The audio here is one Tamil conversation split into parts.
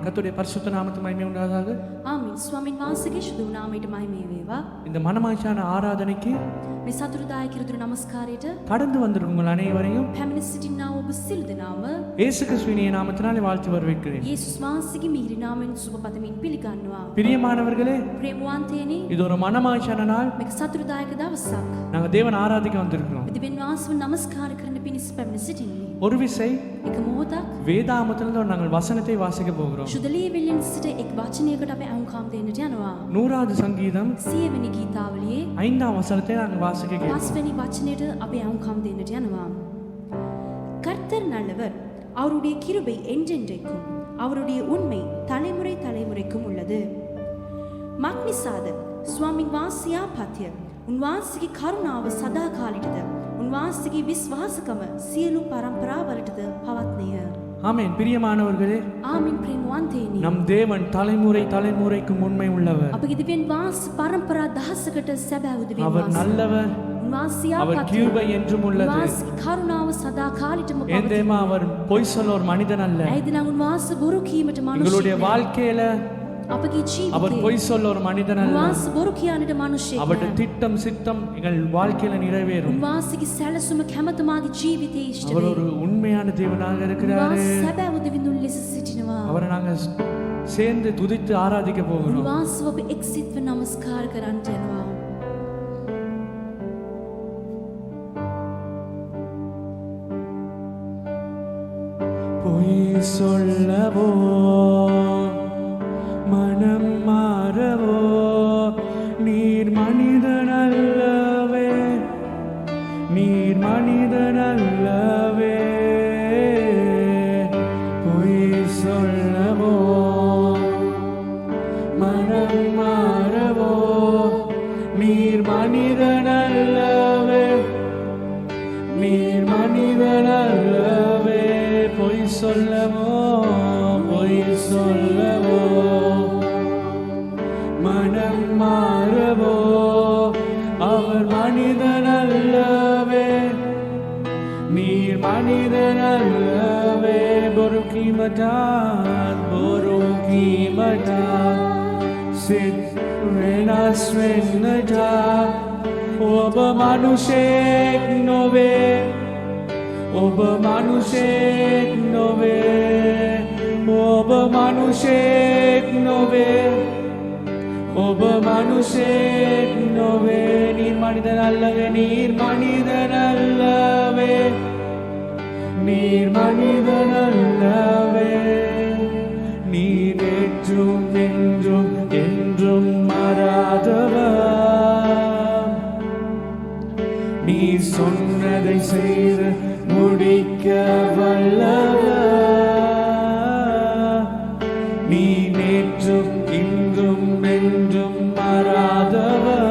கர்த்தருடைய பரிசுத்த நாமத்துக்கு மகிமை உண்டாவதாக. ආමෙන්. ස්වාමීන් වහන්සේගේ ශුද්ධ නාමයට මහිමය වේවා. இந்த மனமாய்ச்சான ஆராதனைக்கு මේ සතුටුදායක ඍතු නමස්කාරයට கடந்து வந்திருக்கும் உங்கள் அனைவரையும் පැමිණ සිටිනා ඔබ සියලු දෙනාම இயேசு கிறிஸ்துவின் நாமத்தினாலே வாழ்த்து வரவேற்கிறேன். යේසුස් වහන්සේගේ මිහිරි නාමයෙන් සුබ පතමින් පිළිගන්නවා. பிரியமானவர்களே, ප්‍රේමවන්තයනි, இது ஒரு மனமாய்ச்சான நாள். මේක සතුටුදායක දවසක්. நாங்க தேவன் ආராதிக்க வந்திருக்கிறோம். දෙවියන් වහන්සේව නමස්කාර කරන්න පිණිස පැමිණ සිටින්නේ. ஒரு விசை එක මොහොතක් வேதாகமத்திலிருந்து நாங்கள் வசனத்தை வாசிக்க போகிறோம். ශුද්ධලීවිලින් සිට එක් වචනයකට අපි අහුම්කම් දෙන්නට යනවා. 100வது சங்கீதம் 100 වෙනි ගීතාවලියේ 5ாம் வசனத்தை நாங்கள் வாசிக்க கேட்போம். 5 වෙනි වචනයට අපි අහුම්කම් දෙන්නට යනවා. கர்த்தர் நல்லவர், அவருடைய கிருபை என்றென்றைக்கும், அவருடைய உண்மை தலைமுறை தலைமுறைக்கும் உள்ளது. මක්නිසාද ස්වාමින් වහන්සේ ආපත්‍ය, උන්වහන්සේගේ කරුණාව සදා කාලෙටද, උන්වහන්සේගේ විශ්වාසකම සියලු පරම්පරාවලටද පවත්නේය. ஆமென். பிரியமானவர்களே, ආමෙන්. ප්‍රේමවන්තයනි, நம் தேவன் தலைமுறை தலைமுறைக்கும் உண்மை உள்ளவர். අපගේ දෙවියන් වහන්සේ පරම්පරා දහසකට සැබෑ දෙවියන් அவர் වහන්සේ. நல்லவர், උන්වහන්සේ அவர் ආපත්‍ය, கிருபை என்றும் உள்ளது. උන්වහන්සේගේ කරුණාව සදා කාලෙටම ஏன் පවතී. தெரியுமா? அவர் பொய் சொல்ல ஒரு மனிதன் அல்ல. ඇයිද නම් උන්වහන්සේ බොරු කීමට எங்களுடைய මනුෂ්‍යයෙක් නෑ. வாழ்க்கையில අපගේ அவர் ජීවිතේ பொய் சொல்ல ஒரு மனிதன் அல்ல. උන්වහන්සේ බොරු කියන්නට මනුෂ්‍යයෙක් அவருடைய නෑ. திட்டம் சித்தம் எங்கள் வாழ்க்கையில நிறைவேறும். උන්වහන්සේගේ සැලසුම කැමත මාගේ ජීවිතයේ ඉෂ්ට அவர் වේ. ஒரு உண்மையான தேவனாக இருக்கிறாரு. උන්වහන්සේ සැබෑ දෙවිඳුන් ලෙස සිටිනවා. அவரை நாங்க சேர்ந்து துதித்து ஆராதிக்க போகிறோம். උන්වහන්සේව අපි එක්සිත්ව නමස්කාර කරන්නට යනවා. பொய் சொல்லவோ மனம் மாறவோ நீர் மனிதனல்லவே, நீர் மனிதனல்லவே. பொய் சொல்லவோ மனம் மாறவோ நீர் மனிதனல்லவே, நீர் மனிதனல்லவே. பொய் சொல்லவோ பொய் சொல்லவோ மனம் மாறவோ அவர் மனிதனல்லவே, நீர் மனிதனல்லவே. பொறுக்கி மட்டான் பொறுக்கி மட்டான் சித் වෙනස් වෙන්නට ඔබ මනුෂයෙක් නොවේ, ඔබ මනුෂයෙක් නොවේ, ඔබ මනුෂයෙක් නොවේ, ඔබ මනුෂයෙක් නොවේ. நீர் மனிதனல்லவே, நீர் மனிதனல்லவே, நீர் மனிதனல்லவே. நீர் நேற்றும் என்றும் என்றும் மாறாதவர், நீ சொன்னதை செய்து முடிக்க வல்லவர். நீ நேற்றும் இன்றும் என்றும் மாறாதவர்,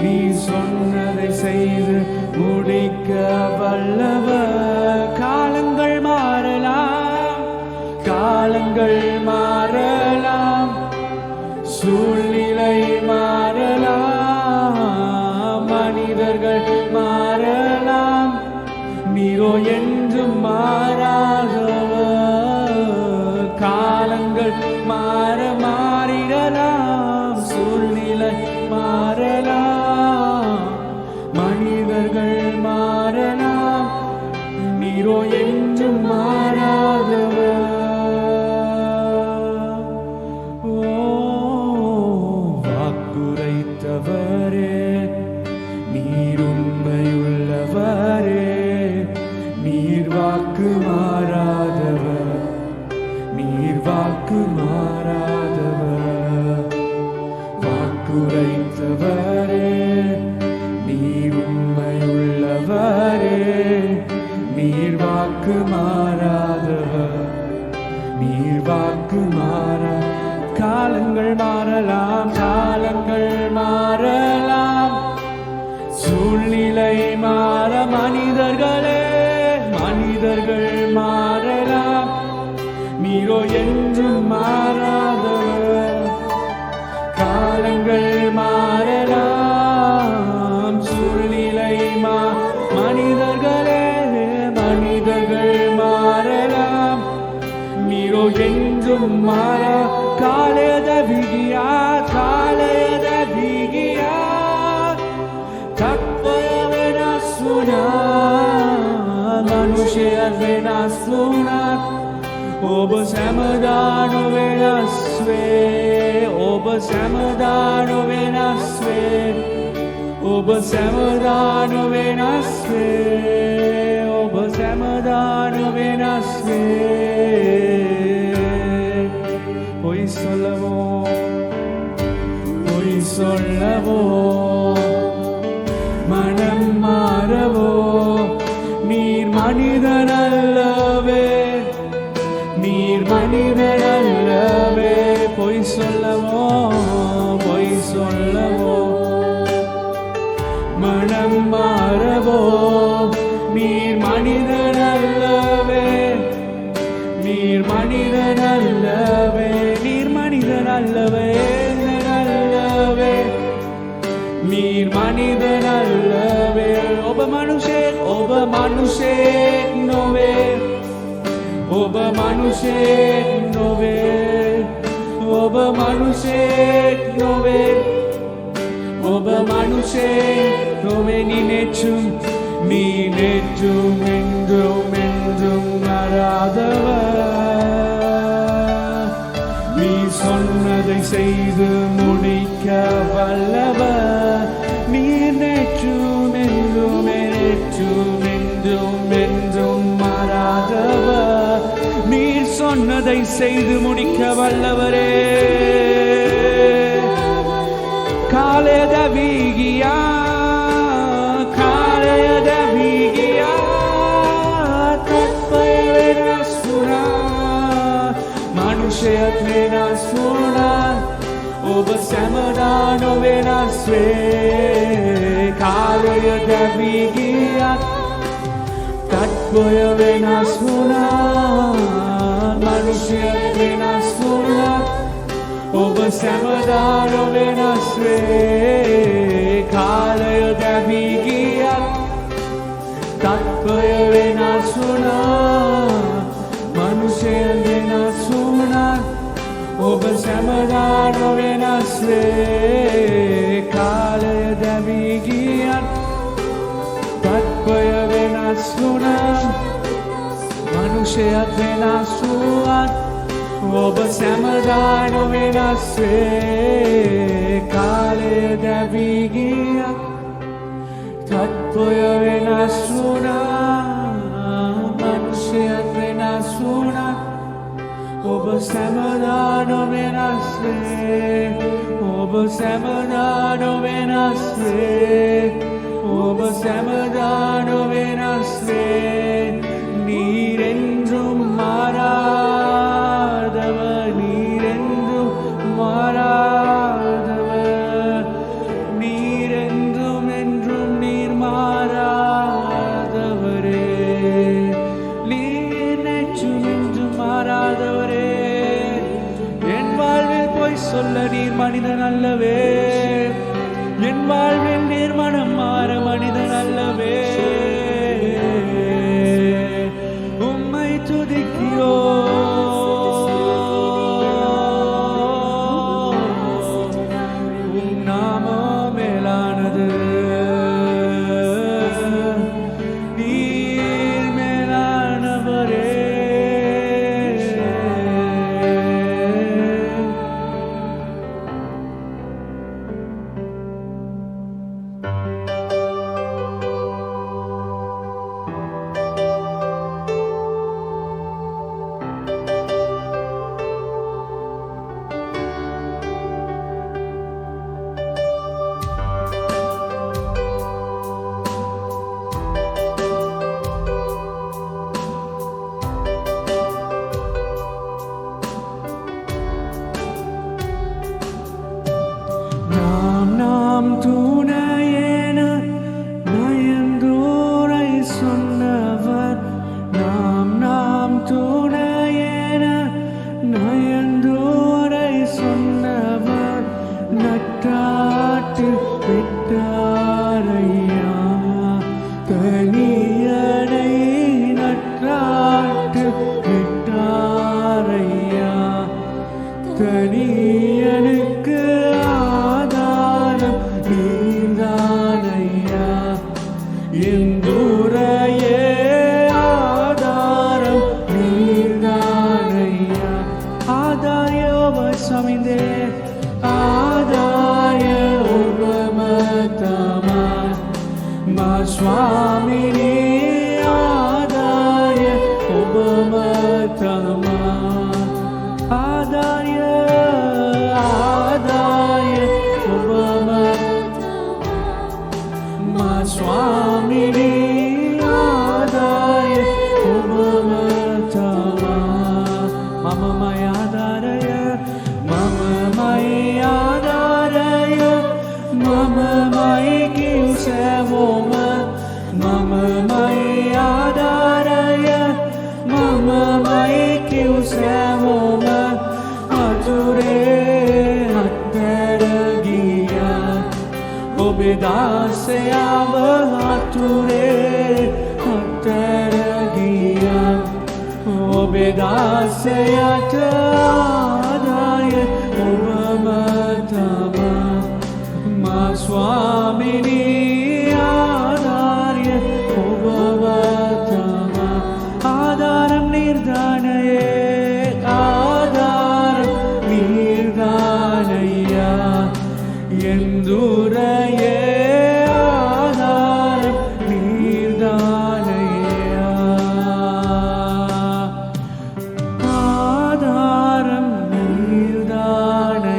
நீ சொன்னதை செய்து முடிக்க வல்லவர். காலங்கள் மாறலாம், காலங்கள் மாறலாம், சூழ்நிலை மாறலாம், மனிதர்கள் மாறலாம், நீரோ என்றும் மாறாதவர். காலங்கள் மாறிடலாம், சூழ்நிலை மாறலாம், மனிதர்கள் மாறலாம், நீரோ என்றும் மாறாதவர். வாக்குரைத்தவரே, நீர் உண்மையுள்ளவரே, நீர் வாக்கு மாறாதவர், நீர் வாக்கு மாறாதவர். வாக்குரைத்தவரே, நீர் உண்மையுள்ளவரே, நீர் வாக்கு மாறாதவர், நீர் வாக்கு மாறா. காலங்கள் மாறலாம், காலங்கள் மாறலாம், சூழ்நிலை மாற, மனிதர்களே மனிதர்கள் மாறலாம், நீரோ என்றும் மாறாதவர். காலங்கள் மாறலாம், சூழ்நிலை மனிதர்களே மனிதர்கள் மாறலாம், என்றும் மாறா காலத விகியா காலத விகியா தற்பயவேனா சுனா மனுஷயவேனா சுனா ඔබ සැමදාන වෙනස් වේ ඔබ සැමදාන වෙනස් වේ ඔබ සැමදාන වෙනස් වේ ඔබ සැමදාන වෙනස් වේ பொய் சொல்லவோ மனம் மாறவோ நீர் மனிதனல்லவே நீர் மனிதனல்லவே பொய் சொல்லவோ மனம் மாறவோ நீர் மனிதனல்லவே நீர் மனிதனல்லவே நீர் மனிதனல்லவே நல்லவே நீர் மனிதனல்லவே ඔබ මනුෂයෙක් නොවේ ඔබ මනුෂයෙක් නොවේ ඔබ මනුෂයෙක් නොවේ ඔබ මනුෂයෙක් නොවේ நீ நெற்றும் என்றும் என்றும் மாறாதவர் நீ சொன்னதை செய்து முடிக்க வல்லவர் நீ நெற்றும் என்றும் மாறாதவர் நீ சொன்னதை செய்து முடிக்க வல்லவரே காலேத வீகியா මනුෂ්‍යයත් වෙනස් වුණා ඔබ සැමදාන වෙනස් වේ කාලය දැවි ගියත් තත්ත්වය වෙනස් වුණා මනුෂ්‍යයත් වෙනස් වුණා ඔබ සැමදාන වෙනස් වේ කාලය දැවි ගියත් තත්ත්වය වෙනස් වුණා මනුෂ්‍යයන් වෙනස් වුණා ඔබ සැමදාන වෙනස් වේ කාලය දැවි ගියත් තත්ත්වය වෙනස් වුණා මනුෂ්‍යයත් වෙනස් වුණත් ඔබ සැමදාන වෙනස් වේ කාලය දැවි ගියත් තත්ත්වය වෙනස් වුණා මනුෂ්‍යයත් වෙනස් වුණත් ඔබ සැමදාන වෙනස් වේ ඔබ සැමදාන වෙනස් වේ ඔබ සැමදාන වෙනස් වේ நீரென்றும் மாறாதவர் நீரென்றும் மாறாதவர் நீரென்றும் என்றும் நீர் மாறாதவரே நீர் நெற்றும் என்றும் மாறாதவரே என் வாழ்வில் பொய் சொல்ல நீர் மனிதன் அல்லவே என் வாழ்வில் நீர் மனம் மாற மனிதன் அல்லவே உம்மை துதிக்கிறோ உம் நாமம் மேலானது நீர் மேலானவரே Samoma Ature Ataragia Obedaseyama Ature Ataragia Obedaseyata Adaya Umamatama Ma Swamini Adarya Umamatama Adaram Nirdanaye Adaram Nirdanaya Yenduraye Adaram Nirdanaya Adaram Nirdanaya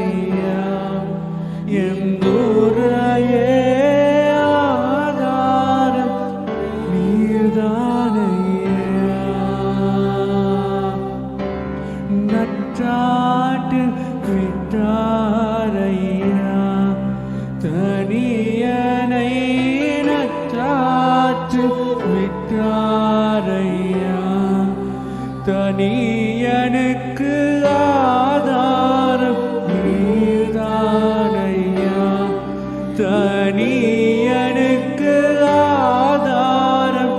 Yenduraye Adaram Nirdanaya Nattaattu vittaraiya Thaniyanai nattaattu vittaraiya Thaniyanukku ஆதாரம் நீர்தானையா தனியனுக்கு ஆதாரம்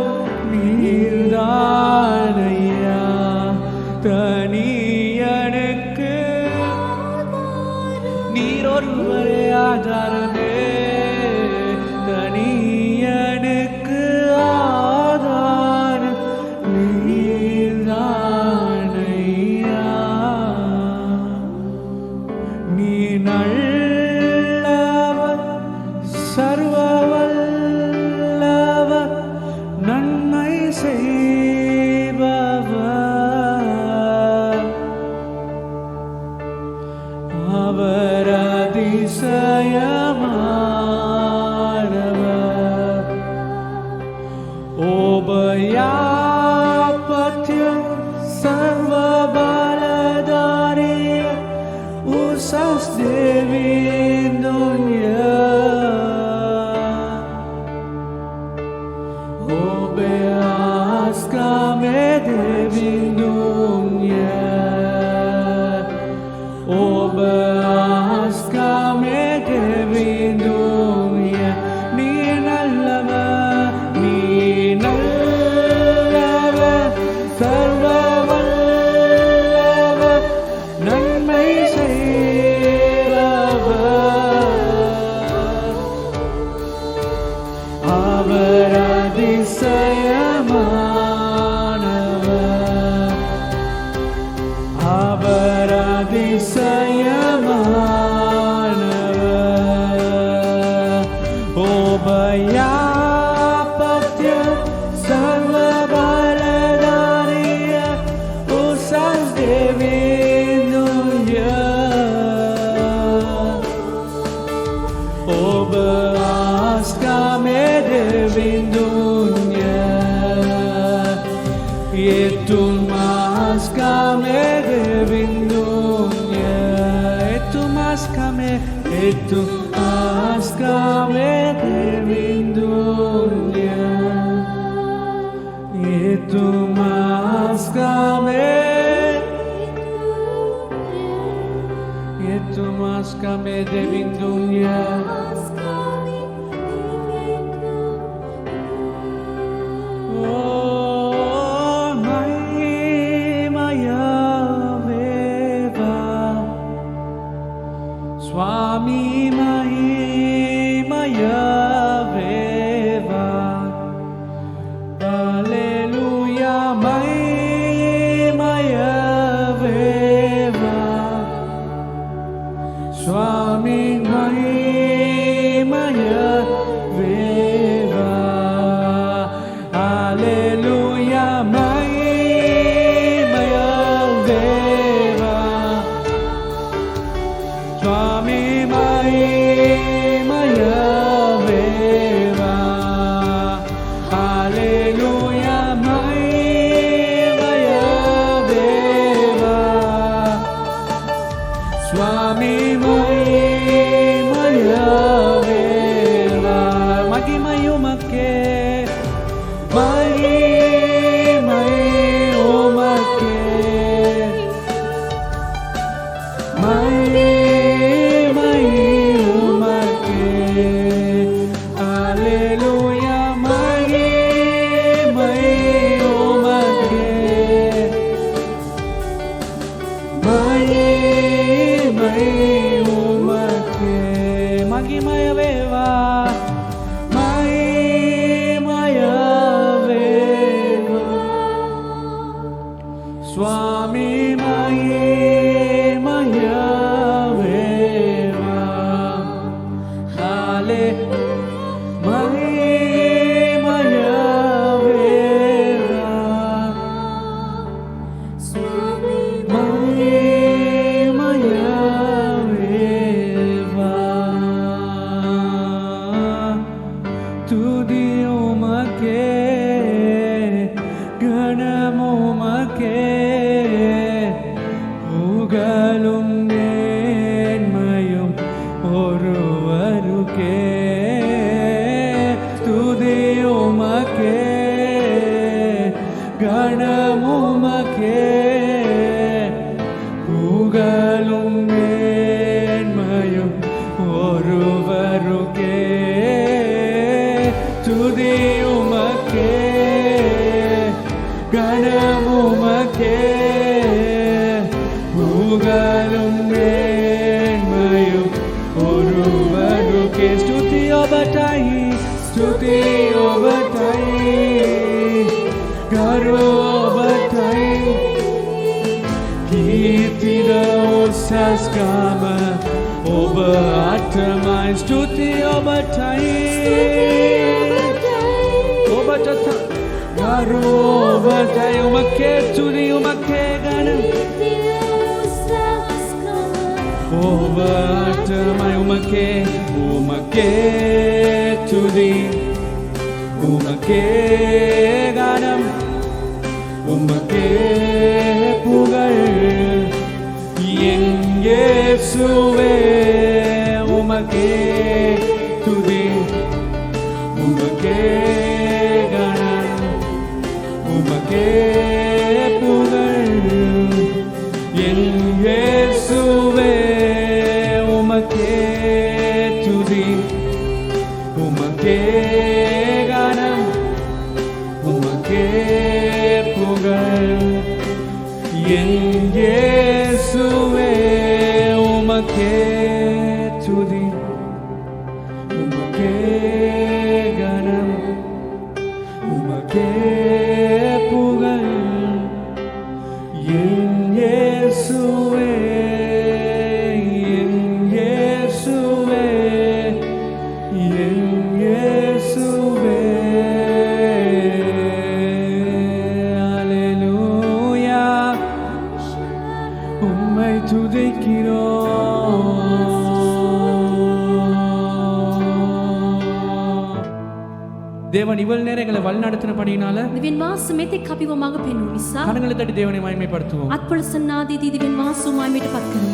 நீர்தானையா தனியனுக்கு நீரொருவரே ஆதாரமே தனியனுக்கு ஆதாரம் நீர்தானையா நீ நல்லவர் சர்வவல்லவர் நன்மை செய்பவர் அவர் அதிசயமானவர் ஓபயாபத்யம் சர்வபலதாரிய Usas devindunya Obeas kame devindunya Obeas kame devindunya Ni nallava sarvavallava நன்மை அவர் அதிசயமானவர் அவர் அதிசயமானவர் ஓபயாபத்ய சர்வபலதாரிய உசஸ் தேவிந்துய Obaskame devindunya Etumaskame devindunya Etumaskame devindunya Etumaskame devindunya Swami Mahimaya Veva Alleluia Mahimaya Veva Swami Mahimaya स्वामी महिमयवेवा हाले महिमयवेवा महिमयवेवा तुदी उमके கணமுமக்கே புகழும் நேர்மையும் ஒருவருக்கே துதியுமக்கே கணமுமக்கே புகழும் நேர்மையும் ஒருவருக்கே துதியுமக்கே கணமுமக்கே புகழும் மேன்மையும் ஒருவருக்கே ஸ்துதியோபட்டாயி ஸ்துதியோபட்டாயி கரோபட்டாயி கீர்த்திதோசஸ்காம ඔබටමයි ස්තුතියෝබටයි ඔබට ගරුවබටයි උමකේ තුනි උමකේ ගන ඔබටමයි උමකේ තුනි උමකේ ගනම් உமக்கே புகழ் என் இயேசுவே உமக்கே துதி உமக்கே கணம் உமக்கே புகழ் என் இயேசுவே உமக்கே துதி உமக்கே கணம் உமக்கே புகழ் என் இயேசுவே உமக்கே துதி உமக்கே கணம் உமக்கே புகழ் என் இயேசுவே என் இயேசுவே என் இயேசுவே தேவன் இவ்வளவு நேரங்களை வழிநடத்தினபடியினால දිවෙන් වාස මෙතෙක් අපිව මඟ පෙන්වූ නිසා கரங்களை தட்டி தேவனை மகிமைப்படுத்துவோம். අත්පොළසන්නාදීදී දිවෙන් වාස මායිමට පත් කරමු.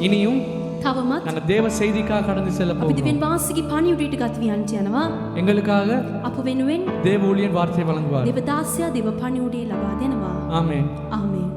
இனியும் තවමත් அந்த தேவ செய்திக்காக கடந்து செல்ல අපි போகிறோம். දිවෙන් වාසගේ පණිවිඩයට ගත වියන්ට යනවා. எங்களுக்காக අප වෙනුවෙන් தேவ ஊழியன் வார்த்தை வழங்குவார். දේවදාසයා දේව පණිවිඩය ලබා දෙනවා. ஆமென். ආමේන්.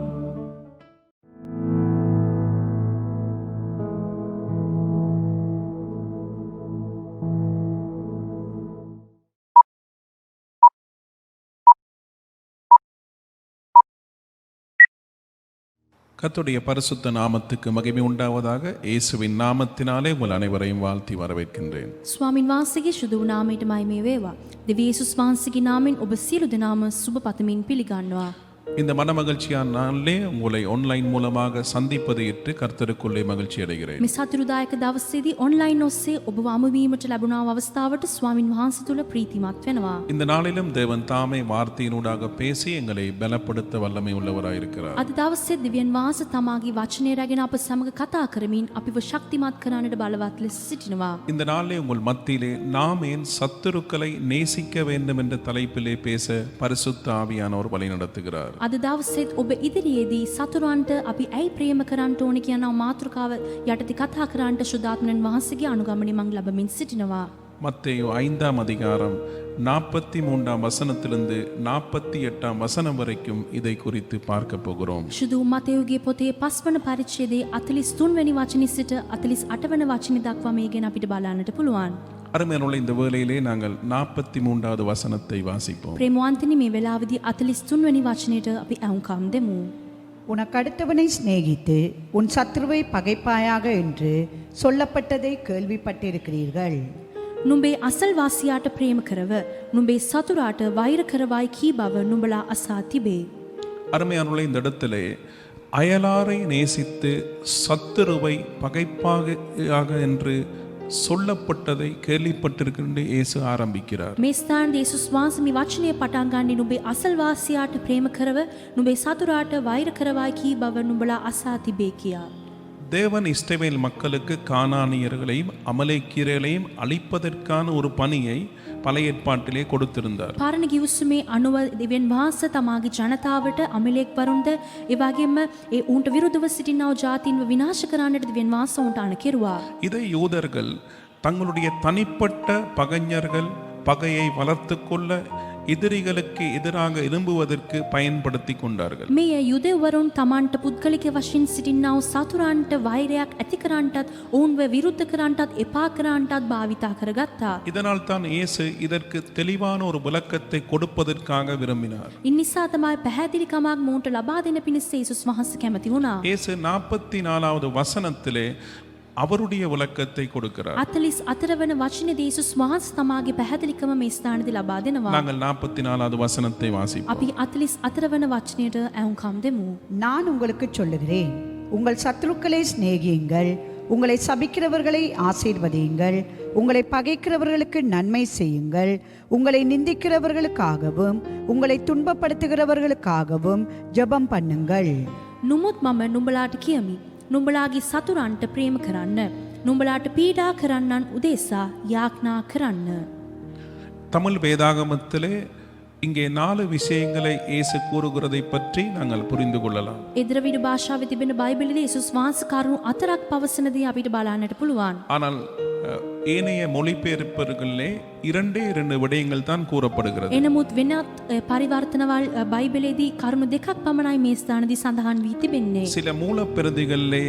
கர்த்தருடைய பரிசுத்த நாமத்துக்கு மகிமை உண்டாவதாக. இயேசுவின் நாமத்தினாலே உங்கள் அனைவரையும் வாழ்த்தி வரவேற்கின்றேன். ස්වාමින් වහන්සේගේ ශුද්ධ වූ නාමයට මහිමය වේවා. දෙවියන් යේසුස් වහන්සේගේ නාමයෙන් ඔබ සියලු දෙනාම සුබ පතමින් පිළිගන්නවා. இந்த மன மகிழ்ச்சியான நாளிலே உங்களை ஆன்லைன் மூலமாக சந்திப்பதை ஏற்று கர்த்தருக்குள்ளே மகிழ்ச்சி அடைகிறேன். මේ සතුරුදායක දවසේදී ඔන්ලයින් ඔස්සේ ඔබව අමුවීමට ලැබුණා අවස්ථාවට ස්වාමින් වහන්සේ තුල ප්‍රීතිමත් වෙනවා. இந்த நாளிலும் தேவன் தாமே வார்த்தையினூடாக பேசி எங்களை பலப்படுத்த வல்லமை உள்ளவராயிருக்கிறார். අද දවසේ දිව්‍යන් වහන්සේ තමාගේ වචනය රැගෙන අප සමග කතා කරමින් අපිව ශක්තිමත් කරන්නට බලවත් ලෙස සිටිනවා. இந்த நாளிலே உங்கள் மத்தியிலே நாம் ஏன் சத்துருக்களை நேசிக்க வேண்டும் என்ற தலைப்பிலே பேச பரிசுத்த ஆவியானவர் வழி நடத்துகிறார். අද දවසේත් ඔබ ඉදිරියේදී සතුරන්ට අපි ඇයි ප්‍රේම කරන්න ඕනේ කියන මාතෘකාව යටතේ කතා කරන්නට සුදාත්මයන් වහන්සේගේ අනුගමනය මම ලැබමින් සිටිනවා. மத்தேயு 5ஆம் அதிகாரம் 43ஆம் வசனத்திலிருந்து 48ஆம் வசனம் வரைக்கும் இதை குறித்து பார்க்க போகிறோம். සුදු මතෙව්ගේ පොතේ 5 වන පරිච්ඡේදයේ 43 වෙනි වචනේ සිට 48 වන වචනේ දක්වා මේ ගැන අපිට බලන්නට පුළුවන්. அருமையான இந்த வேளையிலே நாங்கள் 43வது வசனத்தை வாசிப்போம். ප්‍රේමවන්තනි මේ වෙලාවේදී 43 වෙනි වචනයට අපි අහුම්කම් දෙමු. உனக்கு அடுத்தவனை சிநேகித்து உன் சத்ருவை பகைப்பாயாக என்று சொல்லப்பட்டதை கேள்விப்பட்டிருக்கிறீர்கள். නුඹේ අසල්වාසියාට ප්‍රේම කරව නුඹේ සතුරාට වෛර කරවයි කී බව නුඹලා අසා තිබේ. அருமையானவர்களே, இந்த இடத்திலே அயலாரை நேசித்து சத்துருவை பகைப்பாக என்று சொல்லப்பட்டதை கேள்விப்பட்டிருக்கின்ற இயேசு ஆரம்பிக்கிறார். මේ ස්ථානයේ යේසුස් වහන්සේ මේ වචනය පටන් ගන්නේ නුඹේ අසල්වාසියාට ප්‍රේම කරව නුඹේ සතුරාට වෛර කරවයි කී බව නුඹලා අසා තිබේ කියා. தேவன் இஸ்ரவேல் மக்களுக்கு கானானியர்களையும் அமலேக்கியர்களையும் அழிப்பதற்கான ஒரு பணியை பழைய ஏற்பாட்டிலே கொடுத்திருந்தார். පාරණ ගිවිසුමේ අනුව දෙවියන් වහන්සේ තමාගේ ජනතාවට අමලෙක් වරුන්ද ඒ වගේම ඒ උන්ට විරුද්ධව සිටිනා ජාතීන්ව විනාශ කරන්නට දෙවියන් වහන්සේ උන්ට අණ කෙරුවා. இதை யூதர்கள் தங்களுடைய தனிப்பட்ட பகைஞர்கள் பகையை வளர்த்து கொள்ள எதிரிகளுக்கு எதிராக எழும்புவதற்கு பயன்படுத்தி கொண்டார்கள். මේ යුදෙවරුන් තමන්ට පුද්ගලික වශයෙන් සිටිනා වූ සතුරන්ට වෛරයක් ඇති කරන්නටත් ඔවුන්ව විරුද්ධ කරන්නටත් එපා කරන්නටත් භාවිතා කරගත්තා. இதனால் தான் இயேசு இதற்கு தெளிவான ஒரு விளக்கத்தை கொடுப்பதற்காக விரும்பினார். ඉන් නිසා තමයි පැහැදිලි කමක් මොවුන්ට ලබා දෙන පිණිස යේසුස් වහන්සේ කැමති වුණා. இயேசு 44வது வசனத்திலே அவருடைய விளக்கத்தை கொடுக்கிறார். 44 වන වචනේදී යේසුස් වහන්සේ තමාගේ පැහැදිලිකම මේ ස්ථානයේදී ලබා දෙනවා. நாங்கள் 44வது வசனத்தை வாசிப்போம். අපි 44 වන වචනයට ඇහුම්කම් දෙමු. நான் உங்களுக்கு சொல்லுகிறேன், உங்கள் சத்துருக்களை சிநேகியுங்கள், உங்களை சபிக்கிறவர்களை ஆசீர்வதியுங்கள், உங்களை பகைக்கிறவர்களுக்கு நன்மை செய்யுங்கள், உங்களை நிந்திக்கிறவர்களுக்காகவும் உங்களை துன்பப்படுத்துகிறவர்களுக்காகவும் ஜெபம் பண்ணுங்கள். නුමුත් මම නුඹලාට කියමි, නුඹලාගේ සතුරන්ට ප්‍රේම කරන්න, නුඹලාට පීඩා කරන්නන් උදෙසා යාඥා කරන්න. தமிழ் வேதாகமத்திலே இங்கே 4 விஷயங்களை இயேசு கூறுகிறதை பற்றி நாங்கள் புரிந்து கொள்ளலாம். එදිරවිඩ භාෂාවේ තිබෙන බයිබලයේ යේසුස් වහන්සේ කරුණු 4ක් පවසන දේ අපිට බලන්නට පුළුවන්. ஆனால் ஏனைய மொழிபெயர்ப்பர்களிலே 2 விடயங்கள் தான் கூறப்படுகிறது. එනමුත් වෙනත් පරිවර්තනවල් බයිබලයේදී කරුණු 2ක් පමණයි මේ ස්ථානදී සඳහන් වී තිබෙන්නේ. சில மூலப்பிரதிகளிலே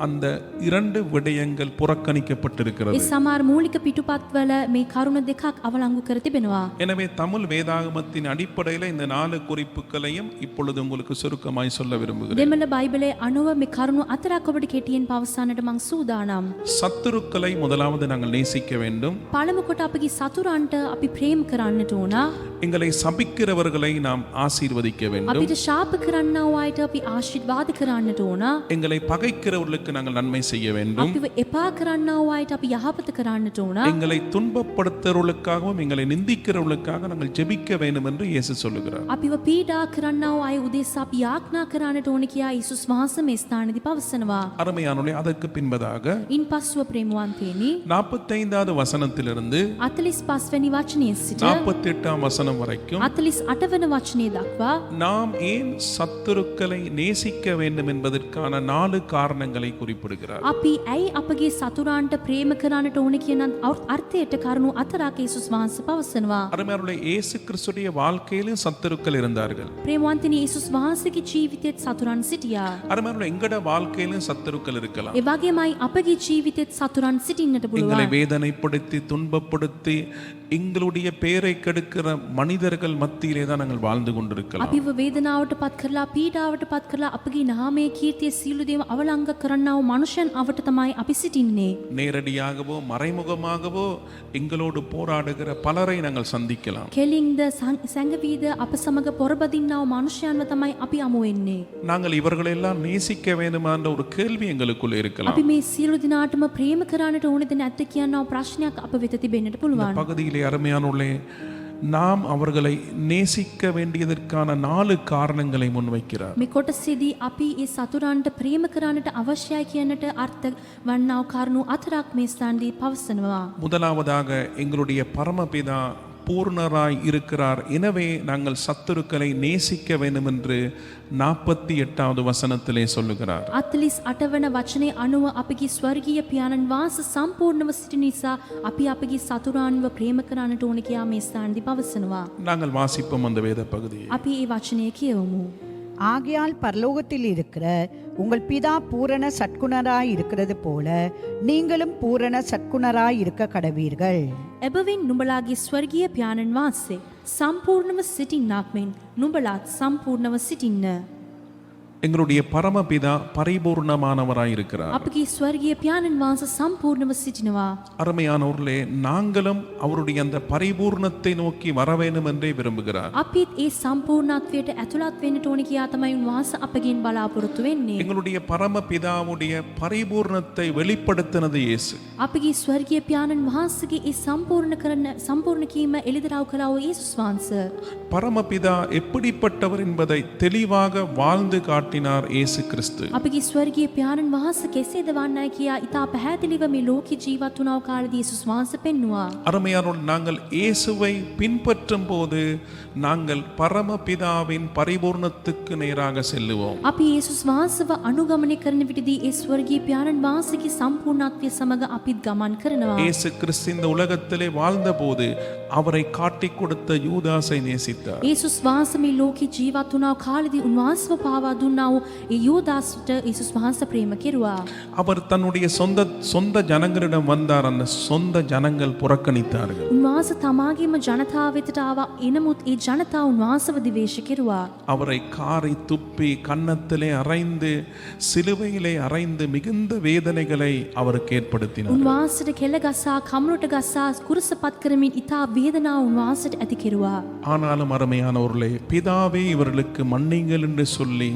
அந்த 2 விடயங்கள் புறக்கணிக்கப்பட்டிருக்கிறது. ඒ සමහර මූලික පිටුපත්වල මේ කරුණු 2ක් අවලංගු කර තිබෙනවා. எனவே தமிழ் வேதாகமத்தின் அடிப்படையில் இந்த 4 குறிப்புகளையும் இப்பொழுது உங்களுக்கு சுருக்கமாய் சொல்ல விரும்புகிறேன். දෙමළ බයිබලයේ අනුව මේ කරුණු 4ක් ඔබට කෙටියෙන් පවසන්නට මං සූදානම්. சத்துருக்களை முதலாவது நாங்கள் நேசிக்க வேண்டும். පළමු කොට අපගේ සතුරන්ට අපි ප්‍රේම කරන්නට ඕන. எங்களை சபிக்கிறவர்களை நாம் ஆசீர்வதிக்க வேண்டும். අපිට ශාප කරන්නා වූ අයට අපි ආශිර්වාද කරන්නට ඕන. எங்களை பகைக்கிறவர்களுக்கு நாங்கள் நன்மை செய்ய வேண்டும். අපිව එපා කරන්නා වූ අයට අපි යහපත කරන්නට ඕන. எங்களை துன்பப்படுத்துறவர்களுக்காகவும் எங்களை நிந்திக்கிறவர்களுக்காக நாங்கள் ஜெபிக்க வேண்டும் என்று இயேசு சொல்லுகிறார். අපිව පීඩා කරන්නා වූ අය උදෙසා අපි යාඥා කරන්නට ඕන කියා යේසුස් වහන්සේ මේ ස්ථානයේදී පවසනවා. அருமையானவர்களே, அதற்கு பின்பதாக ඉන් පස්ව ප්‍රේමවන්තේනි 45வது வசனத்திலிருந்து 45 වෙනි වචනයේ සිට 48ஆம் வசனம் வரைக்கும் 48 වන වචනය දක්වා நாம் ஏன் சத்துருக்களை நேசிக்க வேண்டும் என்பதற்கான 4 காரணங்களை குறிப்பிடுகிறார். අපි ඇයි අපගේ සතුරන්ට ප්‍රේම කරන්නට ඕන කියන අර්ථයට කරුණු 4ක් යේසුස් වහන්සේ පවසනවා. அருமையானவர்களே, இயேசு கிறிஸ்துடைய வாழ்க்கையிலும் சத்துருக்கள் இருந்தார்கள். ප්‍රේමවන්තනි යේසුස් වහන්සේගේ ජීවිතයේත් සතුරන් සිටියා. அருமையானவர்களே, எங்கட வாழ்க்கையிலும் சத்துருக்கள் இருக்கலாம். ඒ වගේමයි අපගේ ජීවිතයේත් සතුරන් සිටින්නට எங்களை පුළුවන්. வேதனைப்படுத்தி துன்பப்படுத்தி எங்களுடைய பெயரை கெடுக்கிற மனிதர்கள் மத்தியிலே தான் நாங்கள் வாழ்ந்து கொண்டிருக்கலாம். අපිව වේදනාවට පත් කරලා පීඩාවට පත් කරලා අපගේ නාමයේ කීර්තිය සියලු දේම අවලංග කරන්නා වූ මනුෂ්‍යයන් අවට තමයි අපි සිටින්නේ. நேரடியாகவோ மறைமுகமாகவோ எங்களோடு போராடுகிற பலரை நாங்கள் சந்திக்கலாம். කෙලින්ද සැඟවීද අප සමග පොරබදින්නා වූ මනුෂ්‍යයන්ව තමයි අපි අමු වෙන්නේ. நாங்கள் இவர்களெல்லாம் நேசிக்க வேண்டுமா என்ற ஒரு கேள்வி எங்களுக்குள்ள இருக்கலாம். අපි මේ සියලු දිනාටම ප්‍රේම කරන්නට ඕනේද නැද්ද කියනවා ප්‍රශ්නයක් අප වෙත තිබෙන්නට පුළුවන්. பகுதியிலே அருமையானவர்களே, நாம் அவர்களை நேசிக்க வேண்டியதற்கான 4 காரணங்களை முன்வைக்கிறார். මේ කොටසේදී අපි ඒ සතුරන්ට ප්‍රේම කරන්නට අවශ්‍යයි කියනට අර්ථ වන්නා වූ කරුණු 4ක් මේ ස්ථානදී පවසනවා. முதலாவதாக எங்களுடைய பரமபிதா பூர்ணராய் இருக்கிறார், எனவே நாங்கள் சத்துருக்களை நேசிக்க வேண்டும் என்று 48வது வசனத்திலே சொல்லுகிறார். 48 වන වචනේ අනුව අපගේ ස්වර්ගීය පියාණන් වහන්සේ සම්පූර්ණව සිටින නිසා අපි අපගේ සතුරන්ව ප්‍රේම කරන්නට ඕන කියා මේ ස්ථානදී පවසනවා. நாங்கள் வாசிப்போம் அந்த வேத பகுதியை. අපි මේ වචනය කියවමු. ஆகையால் பரலோகத்தில் இருக்கிற உங்கள் பிதா பூரண சட்குணராய் இருக்கிறது போல நீங்களும் பூரண சட்குணராய் இருக்க கடவீர்கள். එබැවින් නුඹලාගේ ස්වර්ගීය පියාණන් වහන්සේ සම්පූර්ණව සිටින්නාක් මෙන් නුඹලාත් සම්පූර්ණව සිටින්න. எங்களுடைய பரமபிதா பரிபூர்ணமானவராய் இருக்கிறார். අපගේ ස්වර්ගීය පියාණන් වහන්සේ සම්පූර්ණව සිටිනවා. அருமையானவர்களே, நாங்களும் அவருடைய அந்த பரிபூர்ணத்தை நோக்கி வர வேண்டும் என்றே விரும்புகிறார். අපිත් ඒ සම්පූර්ණත්වයට ඇතුළත් වෙන්නට ඕන කියා තමයි උන්වහන්සේ අපගෙන් බලාපොරොත්තු වෙන්නේ. எங்களுடைய பரமபிதாவுடைய பரிபூர்ணத்தை வெளிப்படுத்தினது இயேசு. අපගේ ස්වර්ගීය පියාණන් වහන්සේගේ ඒ සම්පූර්ණ කීම එළිදරව් කළා වූ යේසුස් වහන්සේ. பரமபிதா எப்படிப்பட்டவர் என்பதை தெளிவாக வாழ்ந்து காட்டினார் இயேசு கிறிஸ்து. අපගේ ස්වර්ගීය පියාණන් වහන්සේ කෙසේද වන්නයි කියා ඉතා පැහැදිලිව මේ ලෝකේ ජීවත් වුණා වූ කාලේදී යේසුස් වහන්සේ පෙන්වුවා. அருமையானவர்கள், நாங்கள் இயேசுவை பின்பற்றும் போது நாங்கள் பரமபிதாவின் பரிபூர்ணத்துக்கு நேராக செல்லுவோம். අපි යේසුස් වහන්සේව අනුගමනය කරන විටදී ඒ ස්වර්ගීය පියාණන් වහන්සේගේ සම්පූර්ණත්වය සමග අපිත් ගමන් කරනවා. இயேசு கிறிஸ்து இந்த உலகத்திலே வாழ்ந்தபோது அவரை காட்டிக் கொடுத்த யூதாசை நேசித்தார். යේසුස් වහන්සේ මේ ලෝකේ ජීවත් වුණා වූ කාලේදී උන්වහන්සේව පාවා දුන්නා වූ ඒ යෝදාස්ට යේසුස් වහන්සේ ප්‍රේම කෙරුවා. அவர் தன்னுடைய சொந்த ஜனங்களிடம் வந்தார். அந்த சொந்த ஜனங்கள் புறக்கணித்தார்கள். උන්වහන්සේ තමාගේම ජනතාව වෙතට ආවා. එනමුත් ඒ ජනතාව උන්වහන්සේව දිවේශ කෙරුවා. அவரை காரி துப்பி கன்னத்திலே அறைந்து சிலுவையிலே அறைந்து மிகுந்த வேதனைகளை அவருக்கு ஏற்படுத்தினார். උන්වහන්සේට කෙල ගසා කමරට ගසා කුරුසපත් කරමින් ඉතා වේදනාව උන්වහන්සේට ඇති කෙරුවා. ஆனாலும் அருமையானவர்களே, பிதாவே இவர்களுக்கு மன்னிங்கள் என்று சொல்லி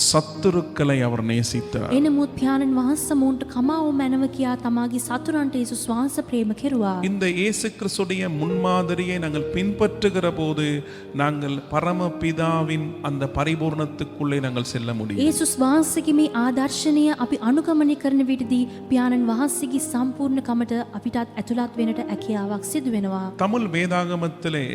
சத்துருக்களை அவர் நேசித்தார். එනමුත් පියාණන් වහන්සේ මොන්ට කමාව මැනව කියා තමාගේ සතුරන්ට යේසුස් වහන්සේ ප්‍රේම කෙරුවා. இந்த இயேசு கிறிஸ்துடைய முன்மாதிரியை நாங்கள் பின்பற்றுகிற போது நாங்கள் பரமபிதாவின் அந்த பரிபூர்ணத்துக்குள்ளே நாங்கள் செல்ல முடியும். යේසුස් වහන්සේගේ මේ ආදර්ශනීය අපි අනුගමනය කරන විටදී පියාණන් වහන්සේගේ සම්පූර්ණ කමට අපිටත් ඇතුළත් වෙන්නට හැකියාවක් සිදු වෙනවා. தமிழ் வேதாகமத்திலே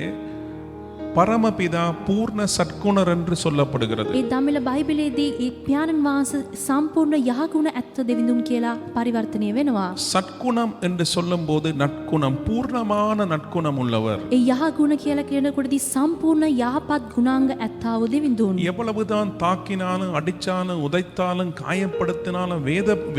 பரமபிதா பூர்ண சற்குணர் என்று சொல்லப்படுகிறது. ඒ දමිළ බයිබලයේදී ඒ පියාණන් වහන්සේ සම්පූර්ණ යහගුණ ඇත්ත දෙවිඳුන් කියලා පරිවර්තනය වෙනවා. சற்குணம் என்று சொல்லும்போது நற்குணம், பூர்ணமான நற்குணம் உள்ளவர். ඒ යහගුණ කියලා කියනකොටදී සම්පූර්ණ යහපත් ගුණාංග ඇත්තා වූ දෙවිඳුන්. எவ்வளவுதான் தாக்கினாலும் அடிச்சாலும் உதைத்தாலும் காயப்படுத்தினாலும்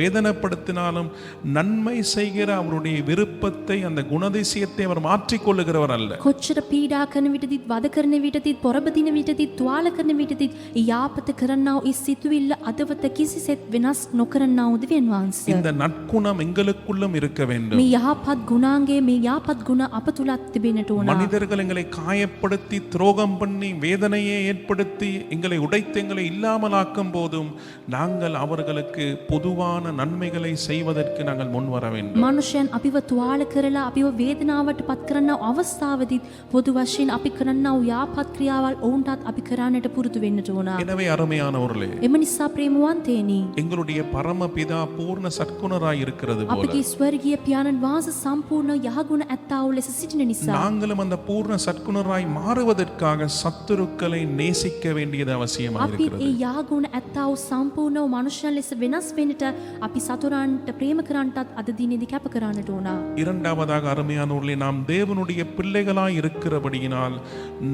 வேதனைப்படுத்தினாலும் நன்மை செய்கிற அவருடைய விருப்பத்தை அந்த குணதிசயத்தை அவர் மாற்றிக்கொள்ளுகிறவர் அல்ல. කොච්චර පීඩා කරන විටදීත් වද කරන විටදීත් පොරබදින විටදීත් තුවාල කරන විටදීත් ඒ යාපත කරන්නා වූ ඒ සිතුවිල්ල අදවත කිසිසෙත් වෙනස් නොකරන්නා වූ දෙවියන් වහන්සේ. இந்த நற்குணம் எங்களுக்குள்ளும் இருக்க வேண்டும். මේ යහපත් ගුණාංගයේ මේ යහපත් ගුණ අප තුලත් තිබෙන්නට ඕන. மனிதர்கள் எங்களை காயப்படுத்தி துரோகம் பண்ணி வேதனையை ஏற்படுத்தி எங்களை உடைத்து எங்களை இல்லாமலாக்கும் போதும் நாங்கள் அவர்களுக்கு பொதுவான நன்மைகளை செய்வதற்கு நாங்கள் முன் வர வேண்டும். මනුෂ්‍යයන් අපිව තුවාල කරලා අපිව වේදනාවට පත් කරන අවස්ථාවේදීත් පොදු වශයෙන් අපි කරන්නා වූ යහපත් ක්‍රියාවල් ඔවුන්ටත් අපි කරන්නට පුරුදු වෙන්නට ඕන. எனவே அருமையானவர்களே, එම නිසා ප්‍රේමවන්තේනි, எங்களுடைய பரமபிதா பூர்ண சற்குணராய் இருக்கிறது போல අපගේ ස්වර්ගීය පියාණන් වහන්සේ සම්පූර්ණ යහගුණ ඇත්තා වූ ලෙස සිටින නිසා நாங்களும் அந்த பூர்ண சற்குணராய் மாறுவதற்காக சத்துருக்களை நேசிக்க வேண்டியது அவசியமாக අපි இருக்கிறது. ඒ යහගුණ ඇත්තා වූ සම්පූර්ණ වූ මනුෂ්‍යයන් ලෙස වෙනස් වෙන්නට අපි සතුරන්ට ප්‍රේම කරන්නටත් අද දිනේදී කැප කරන්නට ඕන. இரண்டாவதாக அருமையானவர்களே, நாம் தேவனுடைய பிள்ளைகளாய் இருக்கிறபடியினால்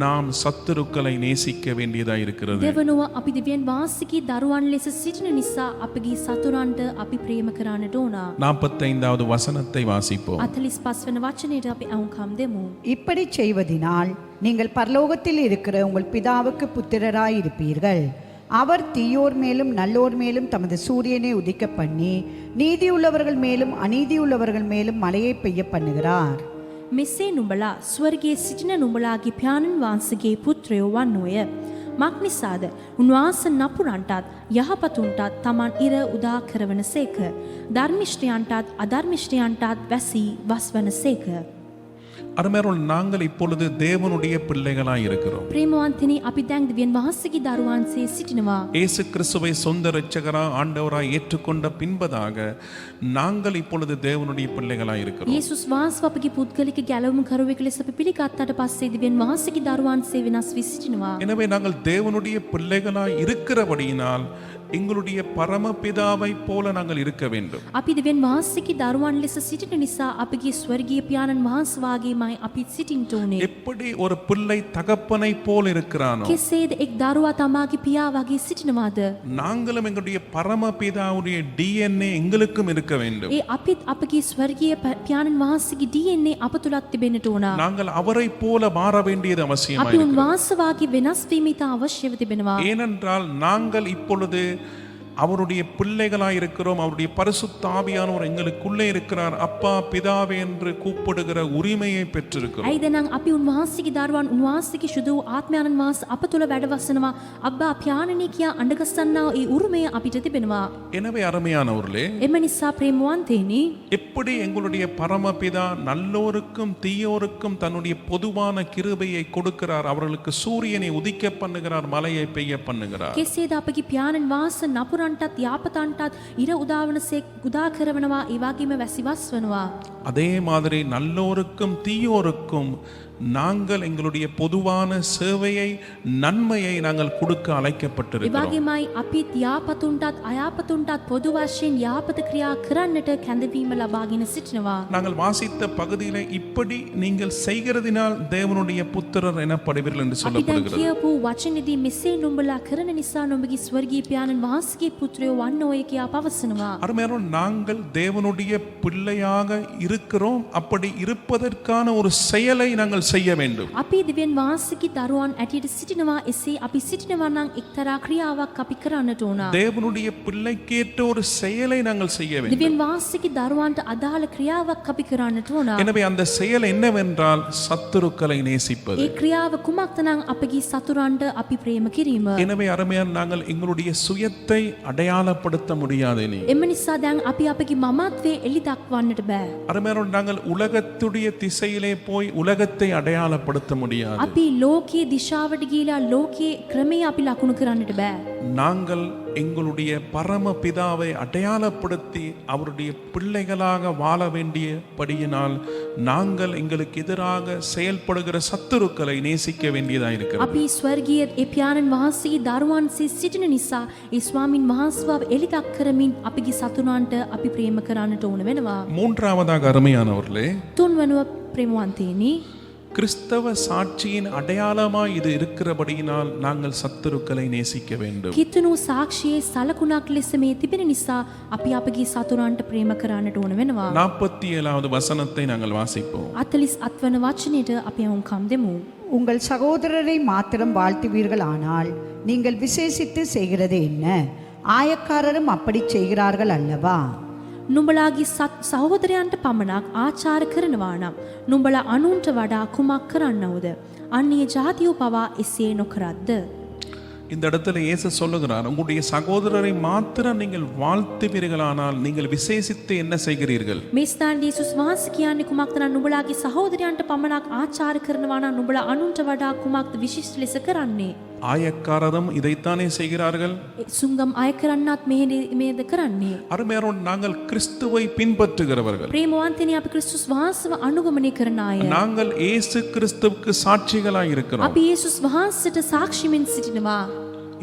நாம் சத்துருக்களை நேசிக்க வேண்டியதாய் இருக்கிறது. දෙවනුව අපි දෙවියන් වහන්සේගේ දරුවන් ලෙස සිටින නිසා අපගේ සතුරන්ට අපි ප්‍රේම කරන්නට ඕන. 45வது வசனத்தை வாசிப்போம். 45 වන වචනයට අපි අහුම්කම් දෙමු. இப்படி செய்வதினால் நீங்கள் பரலோகத்தில் இருக்கிற உங்கள் பிதாவுக்கு புத்திரராய் இருப்பீர்கள். அவர் தீயோர் மேலும் நல்லோர் மேலும் தமது சூரியனை உதிக்க பண்ணி நீதியுள்ளவர்கள் மேலும் அநீதியுள்ளவர்கள் மேலும் மழையை பெய்ய பண்ணுகிறார். මෙසේ නුඹලා ස්වර්ගයේ සිටින නුඹලාගේ පියාණන් වහන්සේගේ පුත්‍රයෝ වන්නෝය. මක් නිසාද? උන්වහන්සේ නපුරන්ටත් යහපතුන්ටත් තමන් ඉර උදා කරවන සේක. ධර්මිෂ්ඨයන්ටත් අධර්මිෂ්ඨයන්ටත් වැසී වස්වන සේක. அருமையானவர்களே, நாங்கள் இப்பொழுது தேவனுடைய பிள்ளைகளாய் இருக்கிறோம். ප්‍රේමවන්තනි, අපි දැන් දෙවියන් වහන්සේගේ දරුවන්සේ සිටිනවා. இயேசு கிறிஸ்துவை சொந்த இரட்சகரா ஆண்டவராய் ஏற்றுக்கொண்ட பின்பதாக நாங்கள் இப்பொழுது தேவனுடைய பிள்ளைகளாய் இருக்கிறோம். යේසුස් වහන්සේ අපගේ පුද්ගලික ගැලවුම් කරුවෙක් ලෙස අපි පිළිගත්තට පස්සේ දෙවියන් වහන්සේගේ දරුවන්සේ වෙනස් වී සිටිනවා. எனவே நாங்கள் தேவனுடைய பிள்ளைகளாய் இருக்கிறபடியினால் எங்களுடைய பரமபிதாவை போல நாங்கள் இருக்க வேண்டும். අපි දෙවියන් වහන්සේගේ දරුවන් ලෙස සිටින නිසා අපගේ ස්වර්ගීය පියාණන් වහන්සේ වාගේමයි අපි සිටින්න ඕනේ. எப்படி ஒரு பிள்ளை தகப்பனை போல் இருக்கிறானோ කෙසේද එක් දරුවා තමාගේ පියා වගේ සිටිනවාද? நாங்களும் எங்களுடைய பரமபிதாவுடைய DNA எங்களுக்கும் இருக்க வேண்டும். ඒ අපිත් අපගේ ස්වර්ගීය පියාණන් වහන්සේගේ DNA අප තුලත් තිබෙන්නට ඕන. நாங்கள் அவரை போல மாற வேண்டியது அவசியமாய் අපි இருக்கிறது. උන්වහන්සේ වාගේ වෙනස් වීම ඉතා අවශ්‍යව තිබෙනවා. ஏனென்றால் நாங்கள் இப்பொழுது அவருடைய பிள்ளைகளாய் இருக்கிறோம். அவருடைய பரிசுத்த ஆவியானவர் எங்களுக்குள்ளே இருக்கிறார். அப்பா பிதாவே என்று கூப்பிடுகிற உரிமையை பெற்றிருக்கிறோம். ඇයිද නම් අපි උන්වහන්සේගේ දරුවන් උන්වහන්සේගේ සුදු ආත්මයන්න් වහන්සේ අප තුල වැඩවසනවා. අබ්බා පියාණනි කියා අඬගස්සන්නා ඒ උරුමය අපිට තිබෙනවා. எனவே அருமையானவர்களே, එම නිසා ප්‍රේමවන්තේනි, எப்படி எங்களுடைய பரமபிதா நல்லோருக்கும் தீயோருக்கும் தன்னுடைய பொதுவான கிருபையை கொடுக்கிறார், அவர்களுக்கு சூரியனை உதிக்க பண்ணுகிறார், மலையை பெய்ய பண்ணுகிறார். කෙසේද අපගේ පියාණන් වහන්සේ නපුරන්ටත් යාපතන්ටත් ඉර උදාවනසේ උදා කරවනවා, ඒ වගේම වැසිවස් වනවා. அதே மாதிரி நல்லோருக்கும் தீயோருக்கும் நாங்கள் எங்களுடைய பொதுவான சேவையை நன்மையை நாங்கள் கொடுக்க ඒ அழைக்கப்பட்டிருக்கிறோம். වගේමයි අපිත් යාපතුන්ටත් අයාපතුන්ටත් පොදු වශයෙන් යාපත ක්‍රියා කරන්නට කැඳවීම ලබාගෙන සිටිනවා. நாங்கள் வாசித்த பகுதியில இப்படி நீங்கள் செய்கிறதினால் தேவனுடைய புத்திரர் எனப்படுவீர்கள் என்று අපි දැන් சொல்லப்படுகிறது. කියපු වචනේදී මෙසේ නුඹලා කරන නිසා නුඹගේ ස්වර්ගීය පියාණන් වහන්සේගේ පුත්‍රයෝ වන්න ඔය කියා පවසනවා. அருமையான நாங்கள் தேவனுடைய பிள்ளையாக இருக்கிறோம். அப்படி இருப்பதற்கான ஒரு செயலை நாங்கள் செய்ய வேண்டும். අපි දෙවියන් වහන්සේගේ දරුවන් ඇටියට සිටිනවා. එසේ අපි සිටිනවා නම් එක්තරා ක්‍රියාවක් අපි කරන්නට ඕන. தேவனுடைய பிள்ளைக்கேற்ற ஒரு செயலை நாங்கள் செய்ய வேண்டும். දෙවියන් වහන්සේගේ දරුවන්ට අදාළ ක්‍රියාවක් අපි කරන්නට ඕන. எனவே அந்த செயல் என்னவென்றால் சத்துருக்களை நேசிப்பது. ඒ ක්‍රියාව කුමක්ද නම් අපගේ සතුරන්ට අපි ප්‍රේම කිරීම. எனவே அருமையான நாங்கள் எங்களுடைய சுயத்தை அடையாளப்படுத்த முடியாது. இனி එම නිසා දැන් අපි අපගේ මමත්වයේ එලි දක්වන්නට බෑ. அருமையான நாங்கள் உலகத்துடைய திசையிலே போய் உலகத்தை அடையாளப்படுத்த முடியாது. අපි ලෝකයේ දිශාවට ගිහිලා ලෝකයේ ක්‍රමයේ අපි ලකුණු කරන්නට බෑ. நாங்கள் எங்களுடைய பரம பிதாவை அடையாளப்படுத்தி அவருடைய பிள்ளைகளாக வாழ வேண்டியபடியினால் நாங்கள் எங்களுக்கு எதிராக செயல்படுகிற சத்துருக்களை நேசிக்க வேண்டியதாக இருக்கிறது. අපි ස්වර්ගීය ඒ පියාණන් වහන්සේගේ දරුවන්සේ සිටින නිසා ඒ ස්වාමින් වහන්සේව එලි දක් කරමින් අපගේ සතුරන්ට අපි ප්‍රේම කරන්නට ඕන වෙනවා. மூன்றாவதாக அருமையானவர்களே, තුන්වනුව ප්‍රේමවන්තේනි, கிறிஸ்தவ சாட்சியின் அடையாளமாய் இது இருக்கிறபடியினால் நாங்கள் சத்துருக்களை நேசிக்க வேண்டும். කිතුණු සාක්ෂියේ සලකුණක් ලෙස මේ තිබෙන නිසා අපි අපගේ සතුරන්ට ප්‍රේම කරන්නට ඕන වෙනවා. 47வது வசனத்தை நாங்கள் வாசிப்போம். 48 වන වචනයට අපි වුන්කම් දෙමු. உங்கள் சகோதரரை மாத்திரம் வாழ்த்துவீர்கள், ஆனால் நீங்கள் விசேஷித்து செய்கிறது என்ன? ஆயக்காரரும் அப்படி செய்கிறார்கள் அல்லவா? නුඹලාගේ සහෝදරයන්ට පමණක් ආචාර කරනවා නම් නුඹලා අනුන්ට වඩා කුමක් කරන්නවද? අන්‍ය ජාතියෝ පවා එසේ නොකරද්ද? இந்த இடத்துல இயேசு சொல்லுகிறார், உங்களுடைய சகோதரரை மாத்திரம் நீங்கள் வாழ்த்துவீர்களானால் நீங்கள் விசேஷித்து என்ன செய்கிறீர்கள்? මේ ස්ථානයේ යේසුස් වහන්සේ කියන්නේ කුමක්ද නම් නුඹලාගේ සහෝදරයන්ට පමණක් ආචාර කරනවා නම් නුඹලා අනුන්ට වඩා කුමක්ද විශිෂ්ට ලෙස කරන්නේ? ஆயக்காரரும் இதைத்தானே செய்கிறார்கள். සුංගම් අය කරන්නත් මේද කරන්නේ. அருமையானோர், நாங்கள் கிறிஸ்துவை பின்பற்றுகிறவர்கள். ප්‍රේමවන්තනි, අපි ක්‍රිස්තුස් වහන්සේව අනුගමනය කරන අය. நாங்கள் இயேசு கிறிஸ்துவுக்கு சாட்சிகளாய் இருக்கிறோம். අපි යේසුස් වහන්සේට සාක්ෂිමින් සිටිනවා.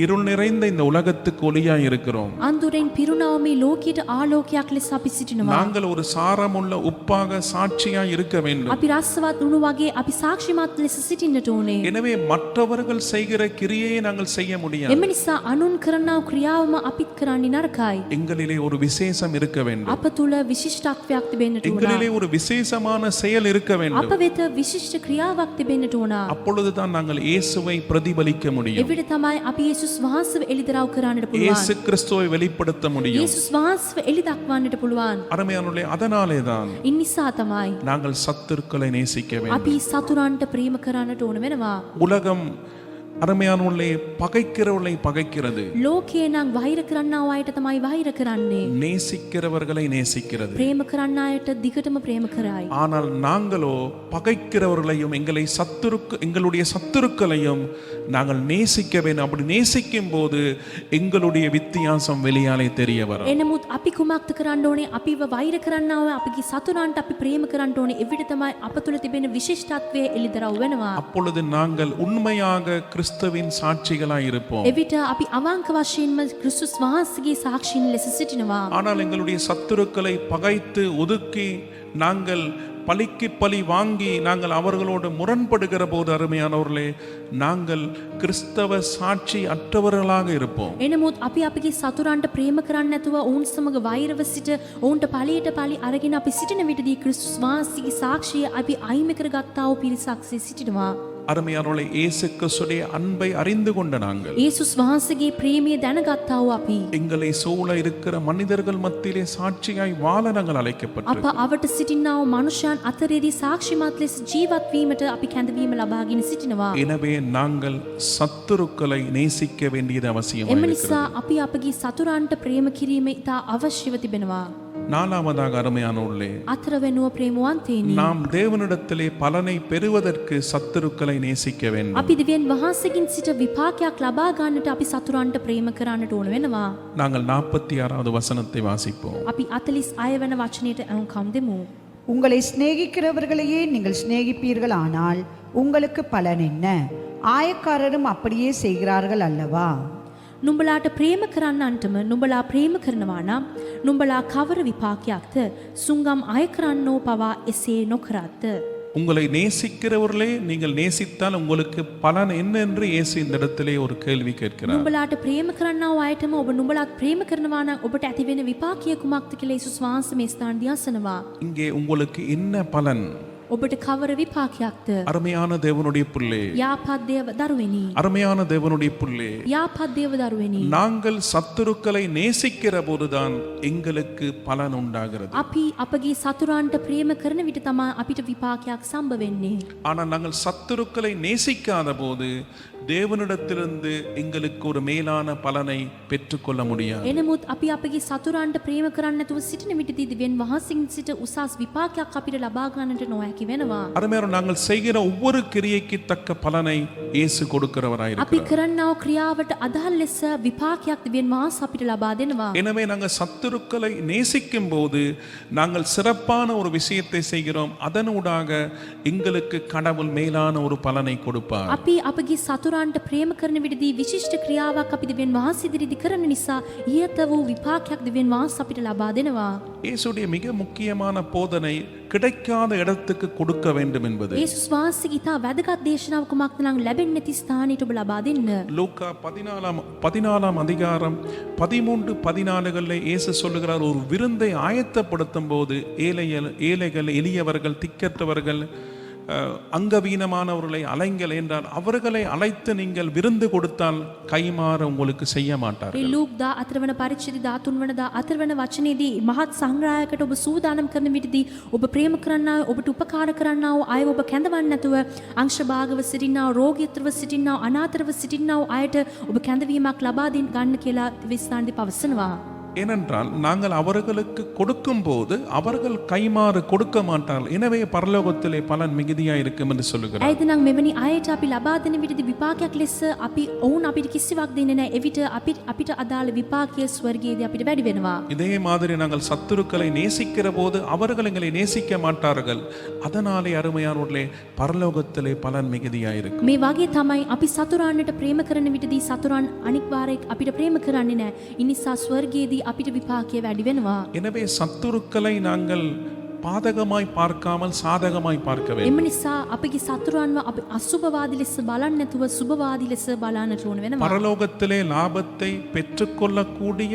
இருள் நிறைந்த இந்த உலகத்துக்கு ஒளியாய் இருக்கிறோம். අන්දුරෙන් පිරුණව මේ ලෝකයට ආලෝකයක් ලෙස අපි සිටිනවා. நாங்கள் ஒரு சாரமுள்ள உப்பாக சாட்சியாய் இருக்க வேண்டும். අපි රසවත් උණු වගේ අපි සාක්ෂිමත් ලෙස සිටින්නට ඕනේ. எனவே மற்றவர்கள் செய்கிற கிரியையை நாங்கள் செய்ய முடியாது. එම නිසා අනුන් කරනා ක්‍රියාවම අපිත් කරන්නේ නරකයි. எங்களிலே ஒரு விசேஷம் இருக்க வேண்டும். අප තුල විශිෂ්ටත්වයක් තිබෙන්නට ඕන. எங்களிலே ஒரு விசேஷமான செயல் இருக்க வேண்டும். අප වෙත විශිෂ්ට ක්‍රියාවක් තිබෙන්නට ඕන. அப்பொழுதுதான் நாங்கள் இயேசுவை பிரதிபலிக்க முடியும். එවිට තමයි අපි යේසුස් වහන්සේව එලිදරව් කරන්නට இயேசு පුළුවන්. கிறிஸ்துவை வெளிப்படுத்த முடியும். යේසුස් වහන්සේව එලි දක්වන්නට පුළුවන්. அருமையானவர்களே, அதனாலேதான் ඉන් නිසා තමයි நாங்கள் சத்துருக்களை நேசிக்க வேண்டும். අපි සතුරන්ට ප්‍රේම කරන්නට ඕන වෙනවා. உலகம் அருமையானவர்களே பகைக்கிறவர்களை பகைக்கிறது, ලෝකේ නම් වෛර කරන්නා අයට තමයි වෛර කරන්නේ. நேசிக்கிறவர்களை நேசிக்கிறது. ප්‍රේම කරන්න අයට දිගටම ප්‍රේම කරයි. ஆனால் நாங்களோ பகைக்கிறவர்களையும் எங்களுடைய சத்துருக்களையும் நாங்கள் நேசிக்க வேண்டும். அப்படி நேசிக்கும் போது எங்களுடைய வித்தியாசம் வெளியாலே தெரிய வரும். එනමුත් අපි කුමක්ද කරන්න ඕනේ? අපිව වෛර කරන්නා අය අපගේ සතුරන්ට අපි ප්‍රේම කරන්න ඕනේ. එවිට තමයි අප තුළ තිබෙන විශිෂ්ටත්වය එළිදරව් වෙනවා. அப்பொழுது நாங்கள் உண்மையாக கிறிஸ்துவின் சாட்சிகளாய் இருப்போம். එවිට අපි අවංක වශයෙන්ම ක්‍රිස්තුස් වහන්සේගේ සාක්ෂීන් ලෙස සිටිනවා. ஆனால் எங்களுடைய சத்துருக்களை பகைத்து ஒதுக்கி நாங்கள் பலிக்கு பலி வாங்கி நாங்கள் அவர்களோடு முரண்படுகிற போது அருமையானவர்களே, நாங்கள் கிறிஸ்தவ சாட்சி அற்றவர்களாக இருப்போம். එනමුත් අපි අපගේ සතුරන්ට ප්‍රේම කරන්නේ නැතුව ඔවුන් සමග වෛරව සිට ඔවුන්ට පලියට පලි අරගෙන අපි සිටින විටදී ක්‍රිස්තුස් වහන්සේගේ සාක්ෂිය අපි අයිමි කරගත්තා වූ පිරිසක් සිටිනවා. அருமையானவர்களே, இயேசு கிறிஸ்துடைய அன்பை அறிந்து கொண்ட நாங்கள் යේසුස් වහන්සේගේ ප්‍රේමය දැනගත්තා වූ අපි எங்களை சூழ இருக்கிற மனிதர்கள் மத்தியிலே சாட்சியாய் வாழ நாங்கள் අප அழைக்கப்பட்டிருக்கிறோம். අවට සිටින්නා වූ මනුෂ්‍යයන් අතරේදී සාක්ෂිමත් ලෙස ජීවත් වීමට අපි කැඳවීම ලබාගෙන සිටිනවා. எனவே நாங்கள் சத்துருக்களை நேசிக்க வேண்டியது එම அவசியமாக නිසා இருக்கிறது. අපි අපගේ සතුරන්ට ප්‍රේම කිරීම ඉතා අවශ්‍යව තිබෙනවා. நாலாவதாக அருமையானவர்களே, අතරවෙනුව ප්‍රේමවන්තේනි, நாம் தேவனிடத்திலே பலனை பெறுவதற்கு சத்துருக்களை நேசிக்க வேண்டும். අපි දෙවියන් වහන්සේගෙන් සිට විපාකයක් ලබා ගන්නට අපි සතුරන්ට ප්‍රේම කරන්නට ඕන වෙනවා. நாங்கள் 46வது வசனத்தை வாசிப்போம். අපි 46 වෙනි වචනයට අනුකම් දෙමු. உங்களை சிநேகிக்கிறவர்களையே நீங்கள் சிநேகிப்பீர்கள் ஆனால் உங்களுக்கு பலன் என்ன? ஆயக்காரரும் அப்படியே செய்கிறார்கள் அல்லவா? නුඹලාට ප්‍රේම කරන්නන්ටම නුඹලා ප්‍රේම කරනවා නම් නුඹලා කවර විපාකයක්ද? සුංගම් අය කරන්නෝ පවා එසේ නොකරත්ද? உங்களை நேசிக்கிறவர்களே நீங்கள் நேசித்தால் உங்களுக்கு பலன் என்ன என்று இயேசு இந்த இடத்திலே ஒரு கேள்வி கேட்கிறார். නුඹලාට ප්‍රේම කරන්නා වූ අයටම ඔබ නුඹලාත් ප්‍රේම කරනවා නම් ඔබට ඇතිවෙන විපාකය කුමක්ද කියලා යේසුස් වහන්සේ මේ ස්ථානදී අසනවා. இங்கே உங்களுக்கு என்ன பலன்? ඔබට කවර විපාකයක්ද? அருமையான தேவனுடைய பிள்ளை, යාපත් දේව දරුවෙනි, அருமையான தேவனுடைய பிள்ளை, යාපත් දේව දරුවෙනි, நாங்கள் சத்துருக்களை நேசிக்கிற போதுதான் எங்களுக்கு பலன் உண்டாகிறது. අපි අපගේ සතුරන්ට ප්‍රේම කරන විට තමයි අපිට විපාකයක් සම්බ වෙන්නේ. ஆனால் நாங்கள் சத்துருக்களை நேசிக்காத போது தேவனிடத்திலிருந்து எங்களுக்கு ஒரு மேலான பலனை பெற்றுக்கொள்ள முடியாது. එනමුත් අපි අපගේ සතුරන්ට ප්‍රේම කරන්නේ නැතුව සිටින විටදී දෙවියන් වහන්සේගෙන් සිට උසස් විපාකයක් අපිට ලබා ගන්නට නොහැකි වෙනවා. அருமையான நாங்கள் செய்கிற ஒவ்வொரு கிரியைக்கு தக்க பலனை இயேசு අපි கொடுக்கிறவராயிருக்கிறார். කරන්නා වූ ක්‍රියාවට අදාළ ලෙස විපාකයක් දෙවියන් වහන්සේ අපිට ලබා දෙනවා. எனவே நாங்கள் சத்துருக்களை நேசிக்கும் போது நாங்கள் சிறப்பான ஒரு விஷயத்தை செய்கிறோம். அதனூடாக எங்களுக்கு கடவுள் மேலான ஒரு பலனை கொடுப்பார். අපි අපගේ සතුරන්ට ප්‍රේම කරන විටදී විශිෂ්ට ක්‍රියාවක් අපි දෙවියන් වහන්සේ ඉදිරියේදී කරන නිසා ඊයත වූ විපාකයක් දෙවියන් වහන්සේ අපිට ලබා දෙනවා. இயேசுடைய மிக முக்கியமான போதனை கிடைக்காத இடத்துக்கு கொடுக்க வேண்டும் என்பது. යේසුස් වහන්සේගේ ඉතා වැදගත් දේශනාව කුමක්ද නම් ලැබෙන්නේ නැති ස්ථානයට ඔබ ලබා දෙන්න. லூக்கா 14 அதிகாரம் 13-14 இயேசு சொல்லுகிறார், ஒரு விருந்தை ஆயத்தப்படுத்தும் போது ஏழைகள் எளியவர்கள் திக்கற்றவர்கள் அங்கவீனமானவர்களை அலைங்கள் என்றால் அவர்களை அழைத்து நீங்கள் விருந்து கொடுத்தால் கைமாற உங்களுக்கு செய்ய மாட்டார்கள். ලූක් 14 වන පරිච්ඡේදය 13 වන 14 වන වචනේදී මහත් සංග්‍රහයකට ඔබ සූදානම් කරන විටදී ඔබ ප්‍රේම කරන්නා ඔබට උපකාර කරන්නා වූ අයව ඔබ කැඳවන්නේ නැතුව අංශභාගව සිටින්නා රෝගීත්වව සිටින්නා අනාථරව සිටින්නා අයට ඔබ කැඳවීමක් ලබා ගන්න කියලා විස්තරණදී පවසනවා. ஏனென்றால் நாங்கள் அவர்களுக்கு கொடுக்கும் போது அவர்கள் கைமாறு கொடுக்க மாட்டார்கள். எனவே பரலோகத்திலே பலன் மிகுதியா இருக்கும் என்று சொல்லுகிறார். ඇයිද නම් මෙවැනි අයට අපි ලබා දෙන විටදී විපාකයක් ලෙස අපි ඔවුන් අපිට කිසිවක් දෙන්නේ නැහැ. එවිට අපිට අදාළ විපාකයේ ස්වර්ගයේදී අපිට වැඩි වෙනවා. இதே மாதிரி நாங்கள் சத்துருக்களை நேசிக்கிற போது அவர்கள் எங்களை நேசிக்க மாட்டார்கள். அதனாலே அருமையானவர்களே பரலோகத்திலே பலன் மிகுதியா இருக்கும். මේ වගේ තමයි අපි සතුරාන්නට ප්‍රේම කරන විටදී සතුරන් අනික් වාරයක් අපිට ප්‍රේම කරන්නේ නැහැ. ඒ නිසා ස්වර්ගයේදී අපිට විපාකයේ වැඩි වෙනවා. எனவே சத்துருக்களை நாங்கள் பாதகமாய் பார்க்காமல் சாதகமாய் பார்க்க வேண்டும். එම නිසා අපගේ සතුරන්ව අපි අසුභවාදී ලෙස බලන්නේ නැතුව සුභවාදී ලෙස බලන්නට ඕන වෙනවා. பரலோகத்திலே லாபத்தை பெற்றுக்கொள்ளக்கூடிய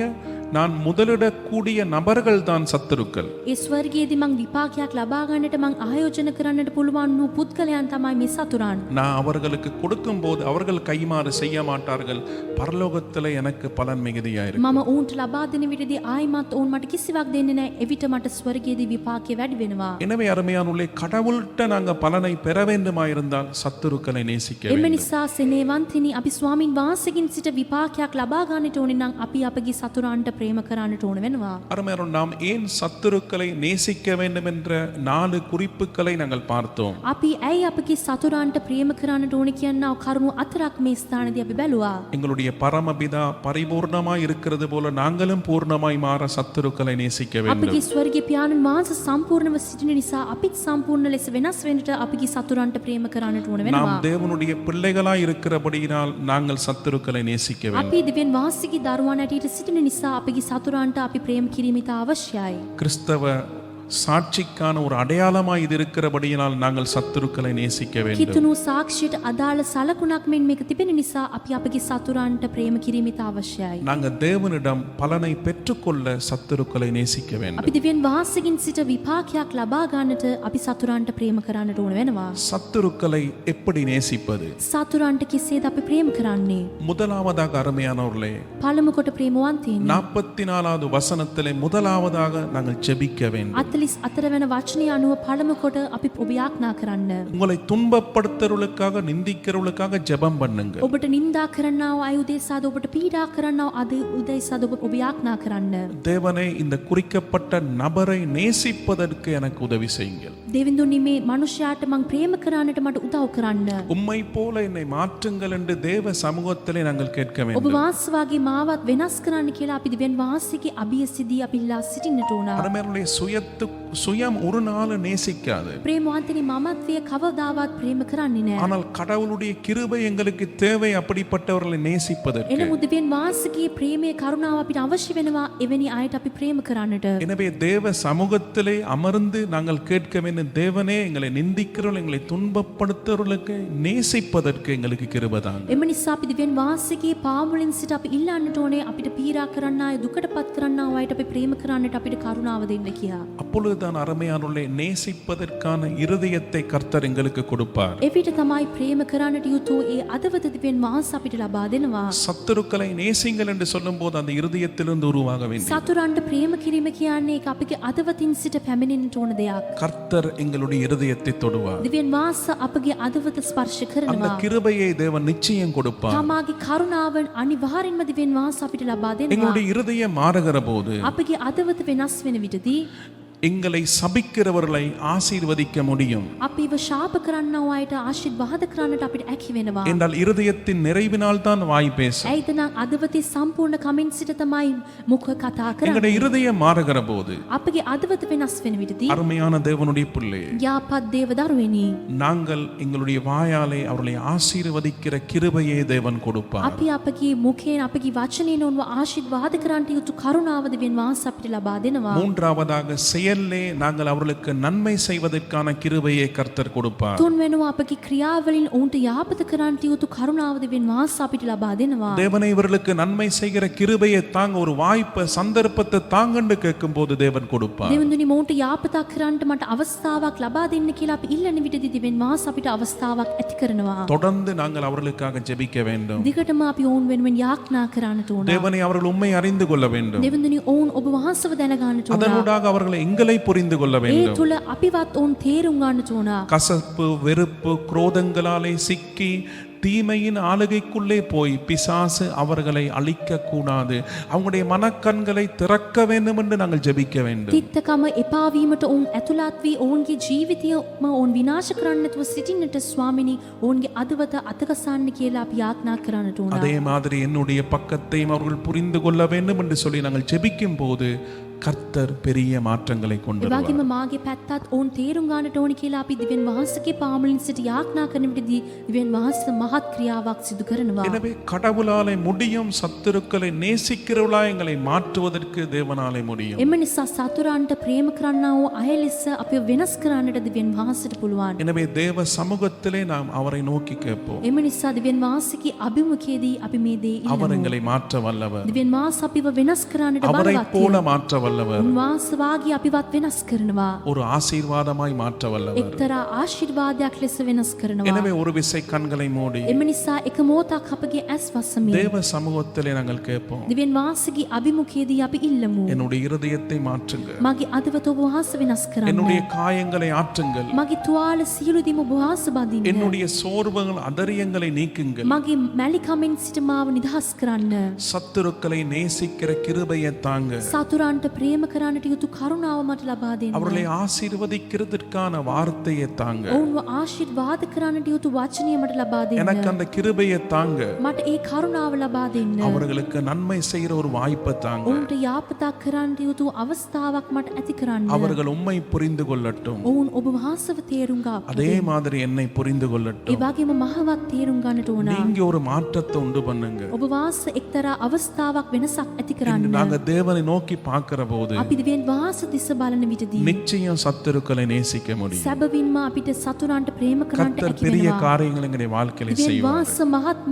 நான் முதலிடக்கூடிய நபர்கள் தான் சத்துருக்கள். ඒ ස්වර්ගයේදී මං විපාකයක් ලබා ගන්නට මං ආයෝජන කරන්නට පුළුවන් වූ පුද්ගලයන් තමයි මේ සතුරන්. நான் அவர்களுக்கு கொடுக்கும் போது அவர்கள் கைமாறு செய்ய மாட்டார்கள். பரலோகத்திலே எனக்கு பலன் மிகுதியா இருக்கும். මම ඔවුන්ට ලබා දෙන විටදී ආයිමත් ඔවුන් මට කිසිවක් දෙන්නේ නැහැ. එවිට මට ස්වර්ගයේදී විපාකය වැඩි වෙනවා. எனவே அருமையானவர்களே கடவுள்கிட்ட நாங்க பலனை பெற வேண்டுமாயிருந்தால் சத்துருக்களை நேசிக்க එම வேண்டும். නිසා සෙනෙවන්තිනි අපි ස්වාමින් වහන්සේගෙන් සිට විපාකයක් ලබා ගන්නට ඕනේ නම් අපි අපගේ සතුරන්ට ප්‍රේම කරන්නට ඕන වෙනවා. அருமையான நாம் ஏன் சத்துருக்களை நேசிக்க வேண்டும் என்ற 4 குறிப்புகளை நாங்கள் பார்த்தோம். අපි ඇයි අපගේ සතුරන්ට ප්‍රේම කරන්නට ඕන කියනව කරුණු 4ක් මේ ස්ථානදී අපි බැලුවා. எங்களுடைய பரமபிதா பரிபூர்ணமாய் இருக்கிறது போல நாங்களும் பூர்ணமாய் மாற சத்துருக்களை நேசிக்க வேண்டும். අපගේ ස්වර්ගීය පියාණන් වහන්සේ සම්පූර්ණව සිටින නිසා අපිත් සම්පූර්ණ ලෙස වෙනස් වෙන්නට අපගේ සතුරන්ට ප්‍රේම කරන්නට ඕන වෙනවා. நாம் தேவனுடைய பிள்ளைகளாய் இருக்கிறபடியினால் நாங்கள் சத்துருக்களை நேசிக்க வேண்டும். අපි දෙවියන් වහන්සේගේ දරුවන් ඇටියට සිටින නිසා අපගේ සතුරන්ට අපි ප්‍රේම කිරීම ඉතා අවශ්‍යයි. கிறிஸ்தவ சாட்சிக்கான ஒரு அடையாளமாய் இது இருக்கிறபடியினால் நாங்கள் சத்துருக்களை நேசிக்க வேண்டும். කිතුණු සාක්ෂියට අදාළ සලකුණක් මෙන් මේක තිබෙන නිසා අපි අපගේ සතුරන්ට ප්‍රේම කිරීම ඉතා අවශ්‍යයි. நாங்கள் தேவனிடம் பலனை பெற்றுக்கொள்ள சத்துருக்களை நேசிக்க අපි வேண்டும். දෙවියන් වහන්සේගෙන් සිට විපාකයක් ලබා ගන්නට අපි සතුරන්ට ප්‍රේම කරන්නට ඕන වෙනවා. சத்துருக்களை எப்படி நேசிப்பது? සතුරන්ට කෙසේද අපි ප්‍රේම කරන්නේ? முதலாவதாக அருமையானவர்களே, පළමු කොට ප්‍රේමවන්තයිනි. 44வது வசனத்திலே முதலாவதாக நாங்கள் ஜெபிக்க வேண்டும். 44 වෙනි වචනය අනුව පළමු කොට අපි ඔබ යාඥා කරන්න. உங்களை துன்பப்படுத்துறவர்களுக்காக நிந்திக்கிறவர்களுக்காக ஜெபம் பண்ணுங்க. ඔබට නින්දා කරන්නව අය උදෙසාද ඔබට පීඩා කරන්නව අද උදෙසාද ඔබ යාඥා කරන්න. தேவனே, இந்த குறிக்கப்பட்ட நபரை நேசிப்பதற்கு எனக்கு உதவி செய்யுங்கள். දෙවිඳුනි මේ මනුෂ්‍යයාට මං ප්‍රේම කරන්නට මට උදව් කරන්න. உம்மை போல என்னை மாற்றுங்கள் என்று தேவ சமூகத்திலே நாங்கள் கேட்க ඔබ வேண்டும். වාසවාගේ මාවත් වෙනස් කරන්න කියලා අපි දෙවියන් වහන්සේගේ අභියසිදී අපි ඉල්ලා සිටින්නට ඕන. அருமையானவர்களே, சுயம் ஒரு நாள் நேசிக்காது. ප්‍රේමවන්තනි මමත්වයේ කවදාවත් ප්‍රේම කරන්නේ නැහැ. ஆனால் கடவுளுடைய கிருபை எங்களுக்கு தேவை அப்படிப்பட்டவர்களை நேசிப்பதற்கு. එනමුත් දෙවියන් වහන්සේගේ ප්‍රේමයේ කරුණාව අපිට අවශ්‍ය වෙනවා එවැනි අයට අපි ප්‍රේම කරන්නට. எனவே தேவ சமூகத்திலே அமர்ந்து நாங்கள் கேட்க வேண்டும், தேவனே எங்களை நிந்திக்கிறவர்கள் எங்களை துன்பப்படுத்துறவர்களுக்கு நேசிப்பதற்கு எங்களுக்கு கிருபை தாங்க. එම නිසා අපි දෙවියන් වහන්සේගේ පාමුලින් සිට අපි ඉල්ලන්නට ඕනේ අපිට පීඩා කරන්න අය දුකටපත් කරන්න අයට අපි ප්‍රේම කරන්නට අපිට කරුණාව දෙන්න කියා. அப்பொழுதுதான் அருமையானவர்களே, நேசிப்பதற்கான இருதயத்தை கர்த்தர் எங்களுக்கு கொடுப்பார். එවිට තමයි ප්‍රේම කරන්නට යුතු ඒ අදවත දෙවියන් වහන්සේ අපිට ලබා දෙනවා. சத்துருக்களை நேசிங்கள் என்று சொல்லும்போது அந்த இருதயத்திலிருந்து உருவாக வேண்டும். සතුරන්ට ප්‍රේම කිරීම කියන්නේ ඒක අපගේ අදවතින් සිට පැමිණෙන්නට ඕන දෙයක්. கர்த்தர் எங்களுடைய இருதயத்தை தொடுவார். දෙවියන් වහන්සේ අපගේ අදවත ස්පර්ශ அந்த කරනවා. கிருபையை தேவன் நிச்சயம் கொடுப்பார். තමාගේ කරුණාවෙන් අනිවාර්යෙන්ම දෙවියන් වහන්සේ අපිට ලබා දෙනවා. எங்களுடைய இருதயம் மாறுகிற போது අපගේ අදවත වෙනස් වෙන විටදී எங்களை சபிக்கிறவர்களை ஆசீர்வதிக்க முடியும். අපිව ශාප කරන්නව අයට ආශිර්වාද කරන්නට අපිට හැකි වෙනවා. என்றால் இருதயத்தின் நிறைவினால் தான் வாய் பேசும். ඇයිද නම් අදවතේ සම්පූර්ණ කමෙන් සිට තමයි මුඛ කතා எங்களுடைய කරන්නේ. இருதயம் மாறுகிற போது අපගේ අදවත වෙනස් වෙන විටදී அருமையான தேவனுடைய பிள்ளை, යාපත් දේව දරුවෙනි நாங்கள் எங்களுடைய வாயாலே அவர்களை ஆசீர்வதிக்கிற கிருபையை தேவன் கொடுப்பார். අපි අපගේ මුඛයෙන් අපගේ වචනයෙන් උන්ව ආශිර්වාද කරන්නට යුතු කරුණාව දෙවියන් වහන්සේ අපිට ලබා දෙනවා. மூன்றாவதாக செயல்லே நாங்கள் அவர்களுக்கு நன்மை செய்வதற்கான கிருபையை கர்த்தர் கொடுப்பார். තුන් වෙනවා අපගේ ක්‍රියාවලින් ඔවුන්ට යාපත කරන්නට යුතු කරුණාව දෙවියන් වහන්සේ අපිට ලබා දෙනවා. தேவனை இவர்களுக்கு நன்மை செய்கிற கிருபையை தாங்க, ஒரு வாய்ப்பை சந்தர்ப்பத்தை தாங்கன்னு கேட்கும் போது தேவன் கொடுப்பார். දෙවිඳුනි මොවුන්ට යාපතක් කරන්නට මට අවස්ථාවක් ලබා දෙන්න කියලා අපි ඉල්ලන විටදී දෙවියන් වහන්සේ අපිට අවස්ථාවක් ඇති කරනවා. தொடர்ந்து நாங்கள் அவர்களுக்காக ஜெபிக்க வேண்டும். දිගටම අපි ඔවුන් වෙනුවෙන් යාඥා කරන්නට ඕන. தேவனை அவர்கள் உண்மை அறிந்து கொள்ள வேண்டும். දෙවිඳුනි ඔවුන් ඔබ වහන්සේව දැනගන්නට ඕන. அதனூடாக அவர்களை எங்களை புரிந்து கொள்ள ඒ வேண்டும். තුල අපිවත් ඔවුන් තේරුම් ගන්නට ඕන. கசப்பு, வெறுப்பு, குரோதங்களாலே சிக்கி தீமையின் ஆளுகைக்குள்ளே போய் பிசாசு அவர்களை அழிக்க கூடாது. அவங்களுடைய மனக்கண்களை திறக்க வேண்டும் என்று நாங்கள் ஜெபிக்க வேண்டும். තිත්තකම එපා වීමට ඔවුන් ඇතුළත් වී ඔවුන්ගේ ජීවිතයම ඔවුන් විනාශ කරන්න නැතුව සිටින්නට ස්වාමිනී ඔවුන්ගේ අදවත අතගසන්න කියලා අපි යාඥා කරන්නට ඕන. அதே மாதிரி என்னுடைய பக்கத்தையும் அவர்கள் புரிந்து கொள்ள வேண்டும் என்று சொல்லி நாங்கள் ஜெபிக்கும் போது கர்த்தர் பெரிய மாற்றங்களை கொண்டு ඒ வருவார். වගේම මාගේ පැත්තත් ඔවුන් තේරුම් ගන්නට ඕනි කියලා අපි දිවෙන් වහන්සේගේ පාමුලින් සිට යාඥා කරන විටදී දිවෙන් වහන්සේ මහත් ක්‍රියාවක් සිදු කරනවා. எனவே கடவுளாலே முடியும், சத்துருக்களை நேசிக்கிறவர்களாய் எங்களை மாற்றுவதற்கு தேவனாலே முடியும். එම නිසා සතුරන්ට ප්‍රේම කරන්නා වූ අය ලෙස අපිව වෙනස් කරන්නට දිවෙන් වහන්සේට පුළුවන්. எனவே தேவ சமூகத்திலே நாம் அவரை நோக்கி கேட்போம். එම නිසා දිවෙන් වහන්සේගේ අභිමුඛයේදී අපි මේ දේ அவர் ඉල්ලමු. எங்களை மாற்ற வல்லவர். දිවෙන් වහන්සේ අපිව වෙනස් කරන්නට அவரை බලවත්. போல மாற்ற வல்லவர். வல்லவர், උන්වහන්සේ වාගේ අපිවත් වෙනස් කරනවා. ஒரு ஆசீர்வாதமாய் மாற்ற வல்லவர். එක්තරා ආශිර්වාදයක් ලෙස වෙනස් කරනවා. எனவே ஒரு விசை கண்களை மூடி එම නිසා එක මොහොතක් අපගේ ඇස් වසමින් தேவ சமூகத்திலே நாங்கள் கேட்போம், දිවෙන් වාසගේ අභිමුඛයේදී අපි ඉල්ලමු. என்னுடைய இருதயத்தை மாற்றுங்க, මගේ අදවත ඔබ වහන්සේ වෙනස් කරන්න. என்னுடைய காயங்களை ஆற்றுங்கள், මගේ තුවාල සියලු දෙම ඔබ වහන්සේ බඳින්න. என்னுடைய சோர்வுகள் அதரியங்களை நீக்குங்கள், මගේ මැලිකමෙන් සිට මාව නිදහස් කරන්න. சத்துருக்களை நேசிக்கிற கிருபையை தாங்க, සතුරන්ට ප්‍රේම කරන්නට යුතු කරුණාව මට ලබා දෙන්න. அவர்களை ஆசீர்வதிக்கிறதற்கான வார்த்தையை தாங்க, ඔවුන්ව ආශිර්වාද කරන්නට යුතු වචනය මට ලබා දෙන්න. எனக்கு அந்த கிருபையை தாங்க, මට ඒ කරුණාව ලබා දෙන්න. அவர்களுக்கு நன்மை செய்கிற ஒரு வாய்ப்பை தாங்க, ඔවුන්ට යාපතක් කරන්නට යුතු අවස්ථාවක් මට ඇති කරන්න. அவர்கள் உம்மை புரிந்து கொள்ளட்டும், ඔවුන් ඔබ වහන්සේව තේරුම් ගන්න. அதே மாதிரி என்னை புரிந்து ඒ கொள்ளட்டும். වගේම මහවත් තේරුම් ගන්නට ඕන. நீங்க ஒரு மாற்றத்தை உண்டு பண்ணுங்க. ඔබ වහන්සේ එක්තරා අවස්ථාවක් වෙනසක් ඇති இன்று කරන්න. நாங்க தேவனை நோக்கி பார்க்கிற போது අපි දිවෙන් වහන්සේ දිස බලන විටදී நிச்சயம் சத்துருக்களை நேசிக்க முடியும். සැබවින්ම අපිට සතුරන්ට ප්‍රේම කරන්නට கர்த்தர் හැකි பெரிய වෙනවා. காரியங்களை எங்களுடைய வாழ்க்கையில දිවෙන් செய்வார். වහන්සේ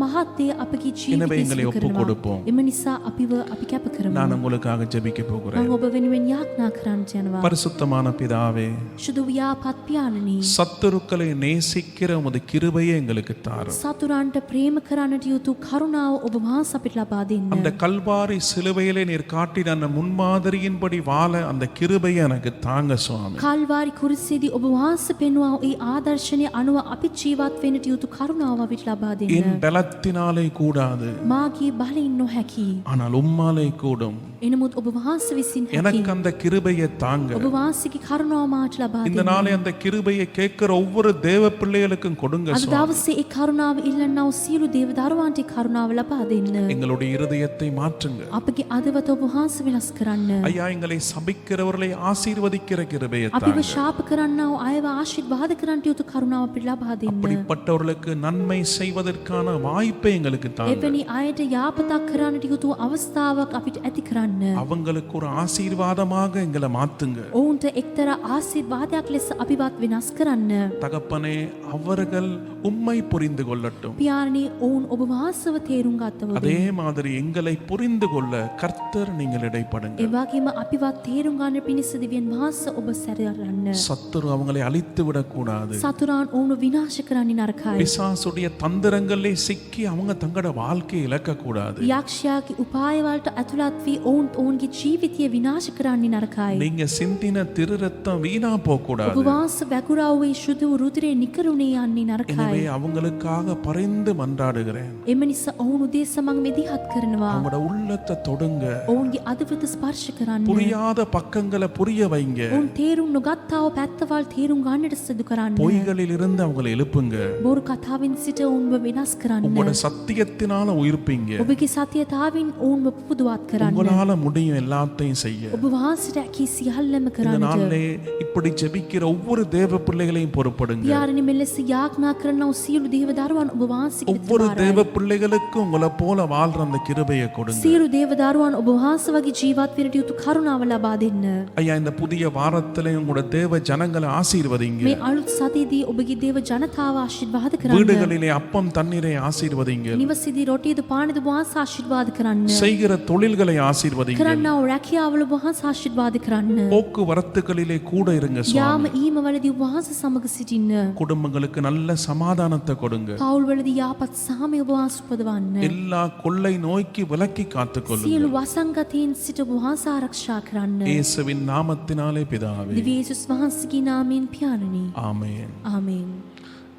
මහත් දේ අපගේ எனவே ජීවිතේ எங்களை සිදු ஒப்புக் කරනවා. கொடுப்போம். එම නිසා අපි කැප කරමු. நான் உங்களுக்காக ஜெபிக்க போகிறேன். මම ඔබ වෙනුවෙන් යාඥා කරන්නට යනවා. பரிசுத்தமான பிதாவே, සුදු ව්‍යාපත් පියාණනි, சத்துருக்களை நேசிக்கிற உமது கிருபையை எங்களுக்கு தாரும். සතුරන්ට ප්‍රේම කරන්නට යුතු කරුණාව ඔබ වහන්සේ අපිට ලබා දෙන්න. அந்த கல்வாரி சிலுவையிலே நீர் காட்டின அந்த முன்மாதிரியின்படி வாழ அந்த கிருபையை எனக்கு தாங்க சுவாமி. කල්වාරි කුරුසේදී ඔබ වහන්සේ පෙන්වා ඒ ආදර්ශනය අනුව අපි ජීවත් වෙන්නට යුතු කරුණාව අපිට ලබා දෙන්න. என் பலத்தினாலே கூடாது, මාගේ බලයෙන් නොහැකි. ஆனால் உம்மாலே கூடும். එනමුත් ඔබ වහන්සේ විසින් හැකි. எனக்கு அந்த கிருபையை தாங்க. ඔබ වහන්සේගේ කරුණාව මාට ලබා இந்த දෙන්න. நாளை அந்த கிருபையை கேட்கிற ஒவ்வொரு தேவ பிள்ளைகளுக்கும் கொடுங்க අද சுவாமி. දවසේ ඒ කරුණාව ඉල්ලන්නා වූ සියලු දේව දරුවන්ට ඒ කරුණාව ලබා දෙන්න. எங்களுடைய இருதயத்தை மாற்றுங்க අපගේ අදවත ඔබ වහන්සේ වෙනස් කරන්න. ஐயா. எங்களை சபிக்கிறவர்களை ஆசீர்வதிக்கிற கிருபையை අපිව தாங்க. ශාප කරන්නා වූ අයව ආශිර්වාද කරන්නට යුතු කරුණාව අපිට ලබා දෙන්න. அப்படிப்பட்டவர்களுக்கு நன்மை செய்வதற்கான வாய்ப்பை எங்களுக்கு தாங்க. එවැනි අයට යාපතක් කරන්නට යුතු අවස්ථාවක් අපිට ඇති කරන්න. அவங்களுக்கு ஒரு ஆசீர்வாதமாக எங்களை மாத்துங்க ඔවුන්ට එක්තරා ආශිර්වාදයක් ලෙස අපිවත් වෙනස් කරන්න. தகப்பனே. அவர்கள் உம்மை புரிந்து கொள்ளட்டும். පියාණනි, ඔවුන් ඔබ වහන්සේව තේරුම් ගත්තවද? அதே மாதிரி எங்களை புரிந்து கொள்ள கர்த்தர் நீங்கள் இடைப்படுங்க. ඒ වගේම අපිවත් තේරුම් ගන්න පිණිස දිව්‍යන් වහන්සේ ඔබ සැරයන්න. சத்துரு அவங்களை அழித்து விடக்கூடாது. සතුරාන් ඔවුන් විනාශ කරන්නේ නරකයි. பிசாசுடைய தந்திரங்களிலே சிக்கி அவங்க தங்களோட வாழ்க்கையை இழக்கக்கூடாது. යක්ෂයාගේ උපායවලට ඇතුළත් වී ඔවුන්ගේ ජීවිතය විනාශ කරන්නේ නරකයි. நீங்க சிந்தின திரு ரத்தம் வீணா ඔබ போகக்கூடாது. වහන්සේ වැකුරා වූ ශුද්ධ වූ රුධිරය නිකරුණේ යන්නේ නරකයි. எனவே அவங்களுக்காக பரிந்து மன்றாடுகிறேன். එම නිසා ඔවුන් උදෙසා මම මෙදිහත් කරනවා. அவங்களோட உள்ளத்தை தொடுங்க. ඔවුන්ගේ අදවත ස්පර්ශ කරන්න. புரியாத பக்கங்களை புரிய வைங்க. ඔවුන් තේරුම් නොගත්තාව පැත්තවල් තේරුම් ගන්නට සිදු කරන්න. பொய்களில் இருந்து அவங்களை எழுப்புங்க. බොරු කතාවෙන් සිට ඔවුන්ව වෙනස් කරන්න. உங்களோட சத்தியத்தினால உயிர்ப்பீங்க. ඔබගේ සත්‍යතාවෙන් ඔවුන්ව පුපුදුවත් කරන්න. உங்களால முடியும் எல்லாத்தையும் செய்ய. ඔබ වහන්සේට හැකි සියල්ලම இந்த කරන්නට. நாளிலே இப்படி ஜெபிக்கிற ஒவ்வொரு தேவ பிள்ளைகளையும் பொறுப்படுங்க. පියාණනි, මෙලෙස යාඥා කරන වූ සියලු දේව දරුවන් ඔබ වහන්සේට ஒவ்வொரு தேவ பிள்ளைகளுக்கும் உங்களை போல வாழ்ற அந்த கிருபையை கொடுங்க. සියලු දේව දරුවන් ඔබ වහන්සේ වගේ ජීවත් වෙන්නට යුතු කරුණාව ලබා දෙන්න. ஐயா, இந்த புதிய வாரத்திலே உங்களோட தேவ ஜனங்களை ஆசீர்வதிங்க. මේ අලුත් සතියේදී ඔබගේ දේව ජනතාව ආශිර්වාද කරන්න. வீடுகளிலே அப்பம் தண்ணீரை ஆசீர்வதிங்க. නිවසේදී රොටියද පානද ඔබ වහන්සේ ආශිර්වාද කරන්න. செய்கிற தொழில்களை ஆசீர்வதிங்க. කරන්නා වූ රැකියාවල ඔබ වහන්සේ ආශිර්වාද කරන්න. போக்குவரத்துகளிலே கூட இருங்க යාම சுவாமி. ඊමවලදී ඔබ වහන්සේ සමග සිටින්න. குடும்பங்களுக்கு நல்ல சமாதானத்தை கொடுங்க. පවුල්වලදී යාපත් සාමය ඔබ වහන්සේ උපදවන්න. எல்லா கொள்ளை நோய்க்கு விலக்கி காத்துக்கொள்ளுங்க. සියලු වසංගතයන් සිට ඔබ වහන්සේ ආරක්ෂා කරන්න. இயேசுவின் நாமத்தினாலே பிதாவே, දිව්‍ය යේසුස් වහන්සේගේ නාමයෙන් පියාණනි. ஆமென். ආමේන්.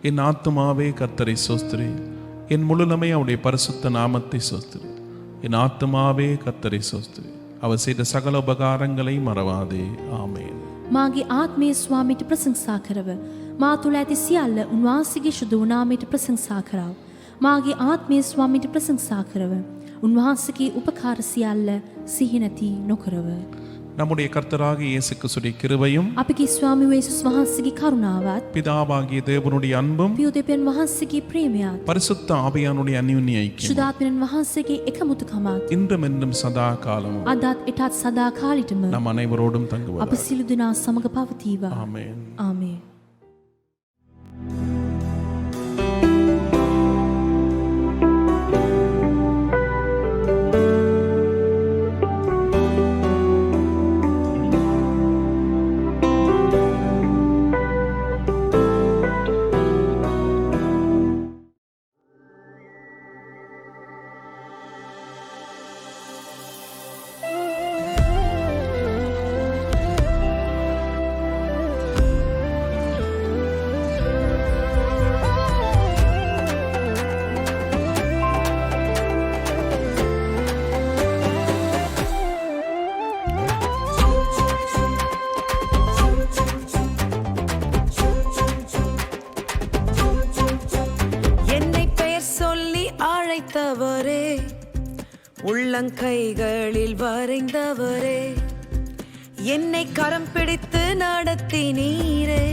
என் ஆத்துமாவே கர்த்தரை சோஸ்திரி, என் முழுமை அவருடைய பரிசுத்த நாமத்தை சோஸ்திரி. என் ஆத்துமாவே கர்த்தரை சோஸ்திரி, அவர் செய்த சகல உபகாரங்களை மறவாதே. ஆமென். මාගේ ආත්මයේ ස්වාමීට ප්‍රශංසා කරව. මා තුළ ඇති සියල්ල උන්වහන්සේගේ ශුද්ධ වූ නාමයට ප්‍රශංසා කරව. මාගේ ආත්මයේ ස්වාමීට ප්‍රශංසා කරව. උන්වහන්සේගේ උපකාර සියල්ල සිහි නැති නොකරව. நம்முடைய கர்த்தராகிய இயேசு கிறிஸ்துவின் கிருபையும் අපගේ ස්වාමී වූ යේසුස් වහන්සේගේ කරුණාවත් பிதாவாகிய தேவனுடைய அன்பும் පියුදෙපෙන් වහන්සේගේ ප්‍රේමයත් பரிசுத்த ஆவியானுடைய அந்யோன்ய ஐக்கியம் සුදාත්මයන් වහන්සේගේ එකමුතුකමත් இன்றும் என்றும் சதா காலமும் අදත් එටත් සදා කාලිටම நம் அனைவரோடும் අප தங்குவதாக. සියලු දෙනා සමග පවතිවා. ஆமென். ආමේන්. உள்ளங்கைகளில் வரைந்தவரே, என்னை கரம் பிடித்து நடத்தினீரே,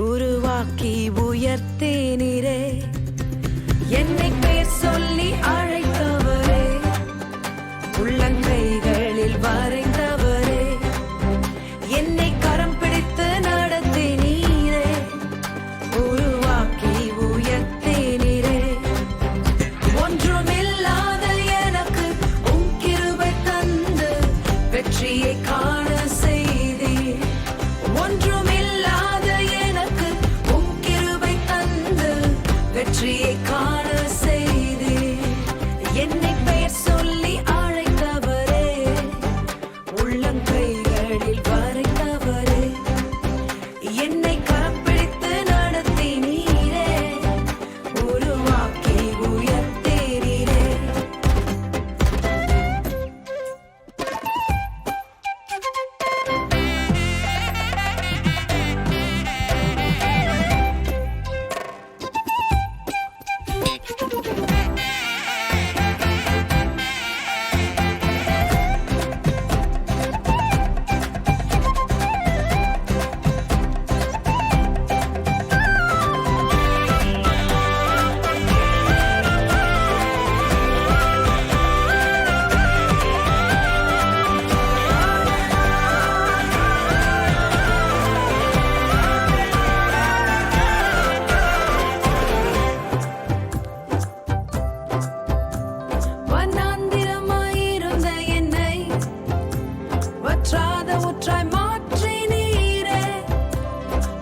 உருவாக்கி உயர்த்தினீரே. என்னை பேர் சொல்லி அழைத்தவரே, உள்ளங்கைகளில் வரைந்தவரே, என்னை கரம் பிடித்து நடத்தினீரே, உருவாக்கி உயர்த்தினீரே. ஒன்றுமில்லாத எனக்கு உம் கிருபை தந்து வெற்றியை காண செய்தீர். ஒன்றுமில்லாத எனக்கு உம் கிருபை தந்து வெற்றியை காண செய்தீர். என்னை பெயர் சொல்லி அழைத்தவரே, உள்ளங்கைகளில் வரைந்தவரே, என்னை கரம் பிடித்து நடத்தினீரே, உருவாக்கி உயர்த்தினீரே. வண்ணாந்திரமாயிருந்த என்னை வற்றாத ஊற்றாய் மாற்றினீரே.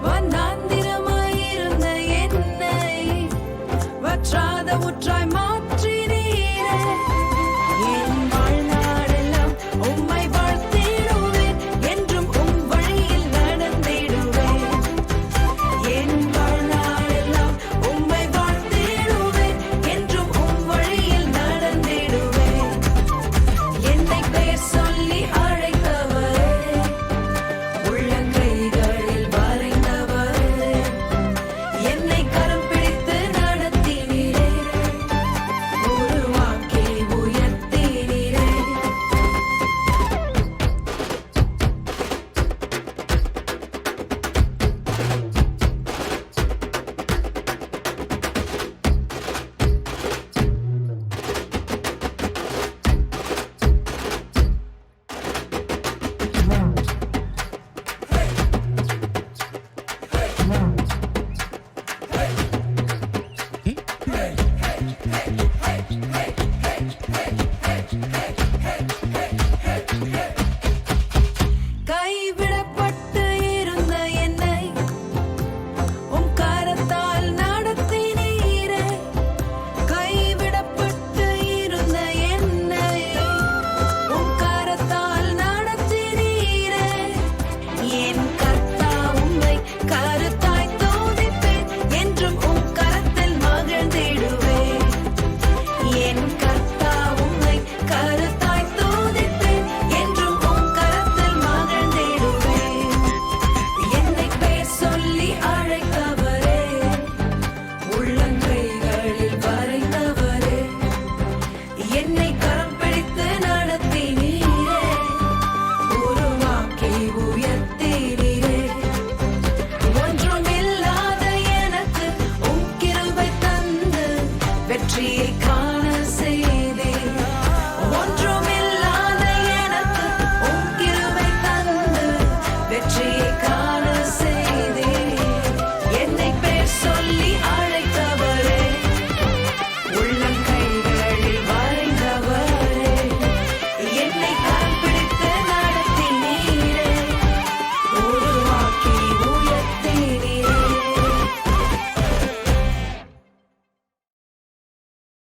வண்ணாந்திரமாயிருந்த என்னை வற்றாத ஊற்றாய் மாற்றினீரே. என் வாழ்நாளெல்லாம் உம்மை வாழ்த்திடுவேன், என்றும் உம் வழியில் நடந்திடுவேன். என் வாழ்நாளெல்லாம் உம்மை வாழ்த்திடுவேன், என்றும் உம் வழியில் நடந்திடுவேன். என்னை பெயர் சொல்லி அழைத்தவரே, உள்ளங்கைகளில் வரைந்தவரே, என்னை கரம் பிடித்து நடத்தினீரே, உருவாக்கி உயர்த்தினீரே. கைவிடப்பட்டு இருந்த என்னை உம் கரத்தால் நடத்தினீரே. கைவிடப்பட்டு இருந்த என்னை உம் கரத்தால் நடத்தினீரே. என் கர்த்தா உம்மை கருத்தாய் துதிப்பேன், என்றும் உம் கரத்தில் மகிழ்ந்திடுவேன். என் கர்த்தா உம்மை கருத்தாய் துதிப்பேன், என்றும் உம் கரத்தில் மகிழ்ந்திடுவேன். என்னை பெயர் சொல்லி அழைத்தவரே, உள்ளங்கைகளில் வரைந்தவரே, என்னை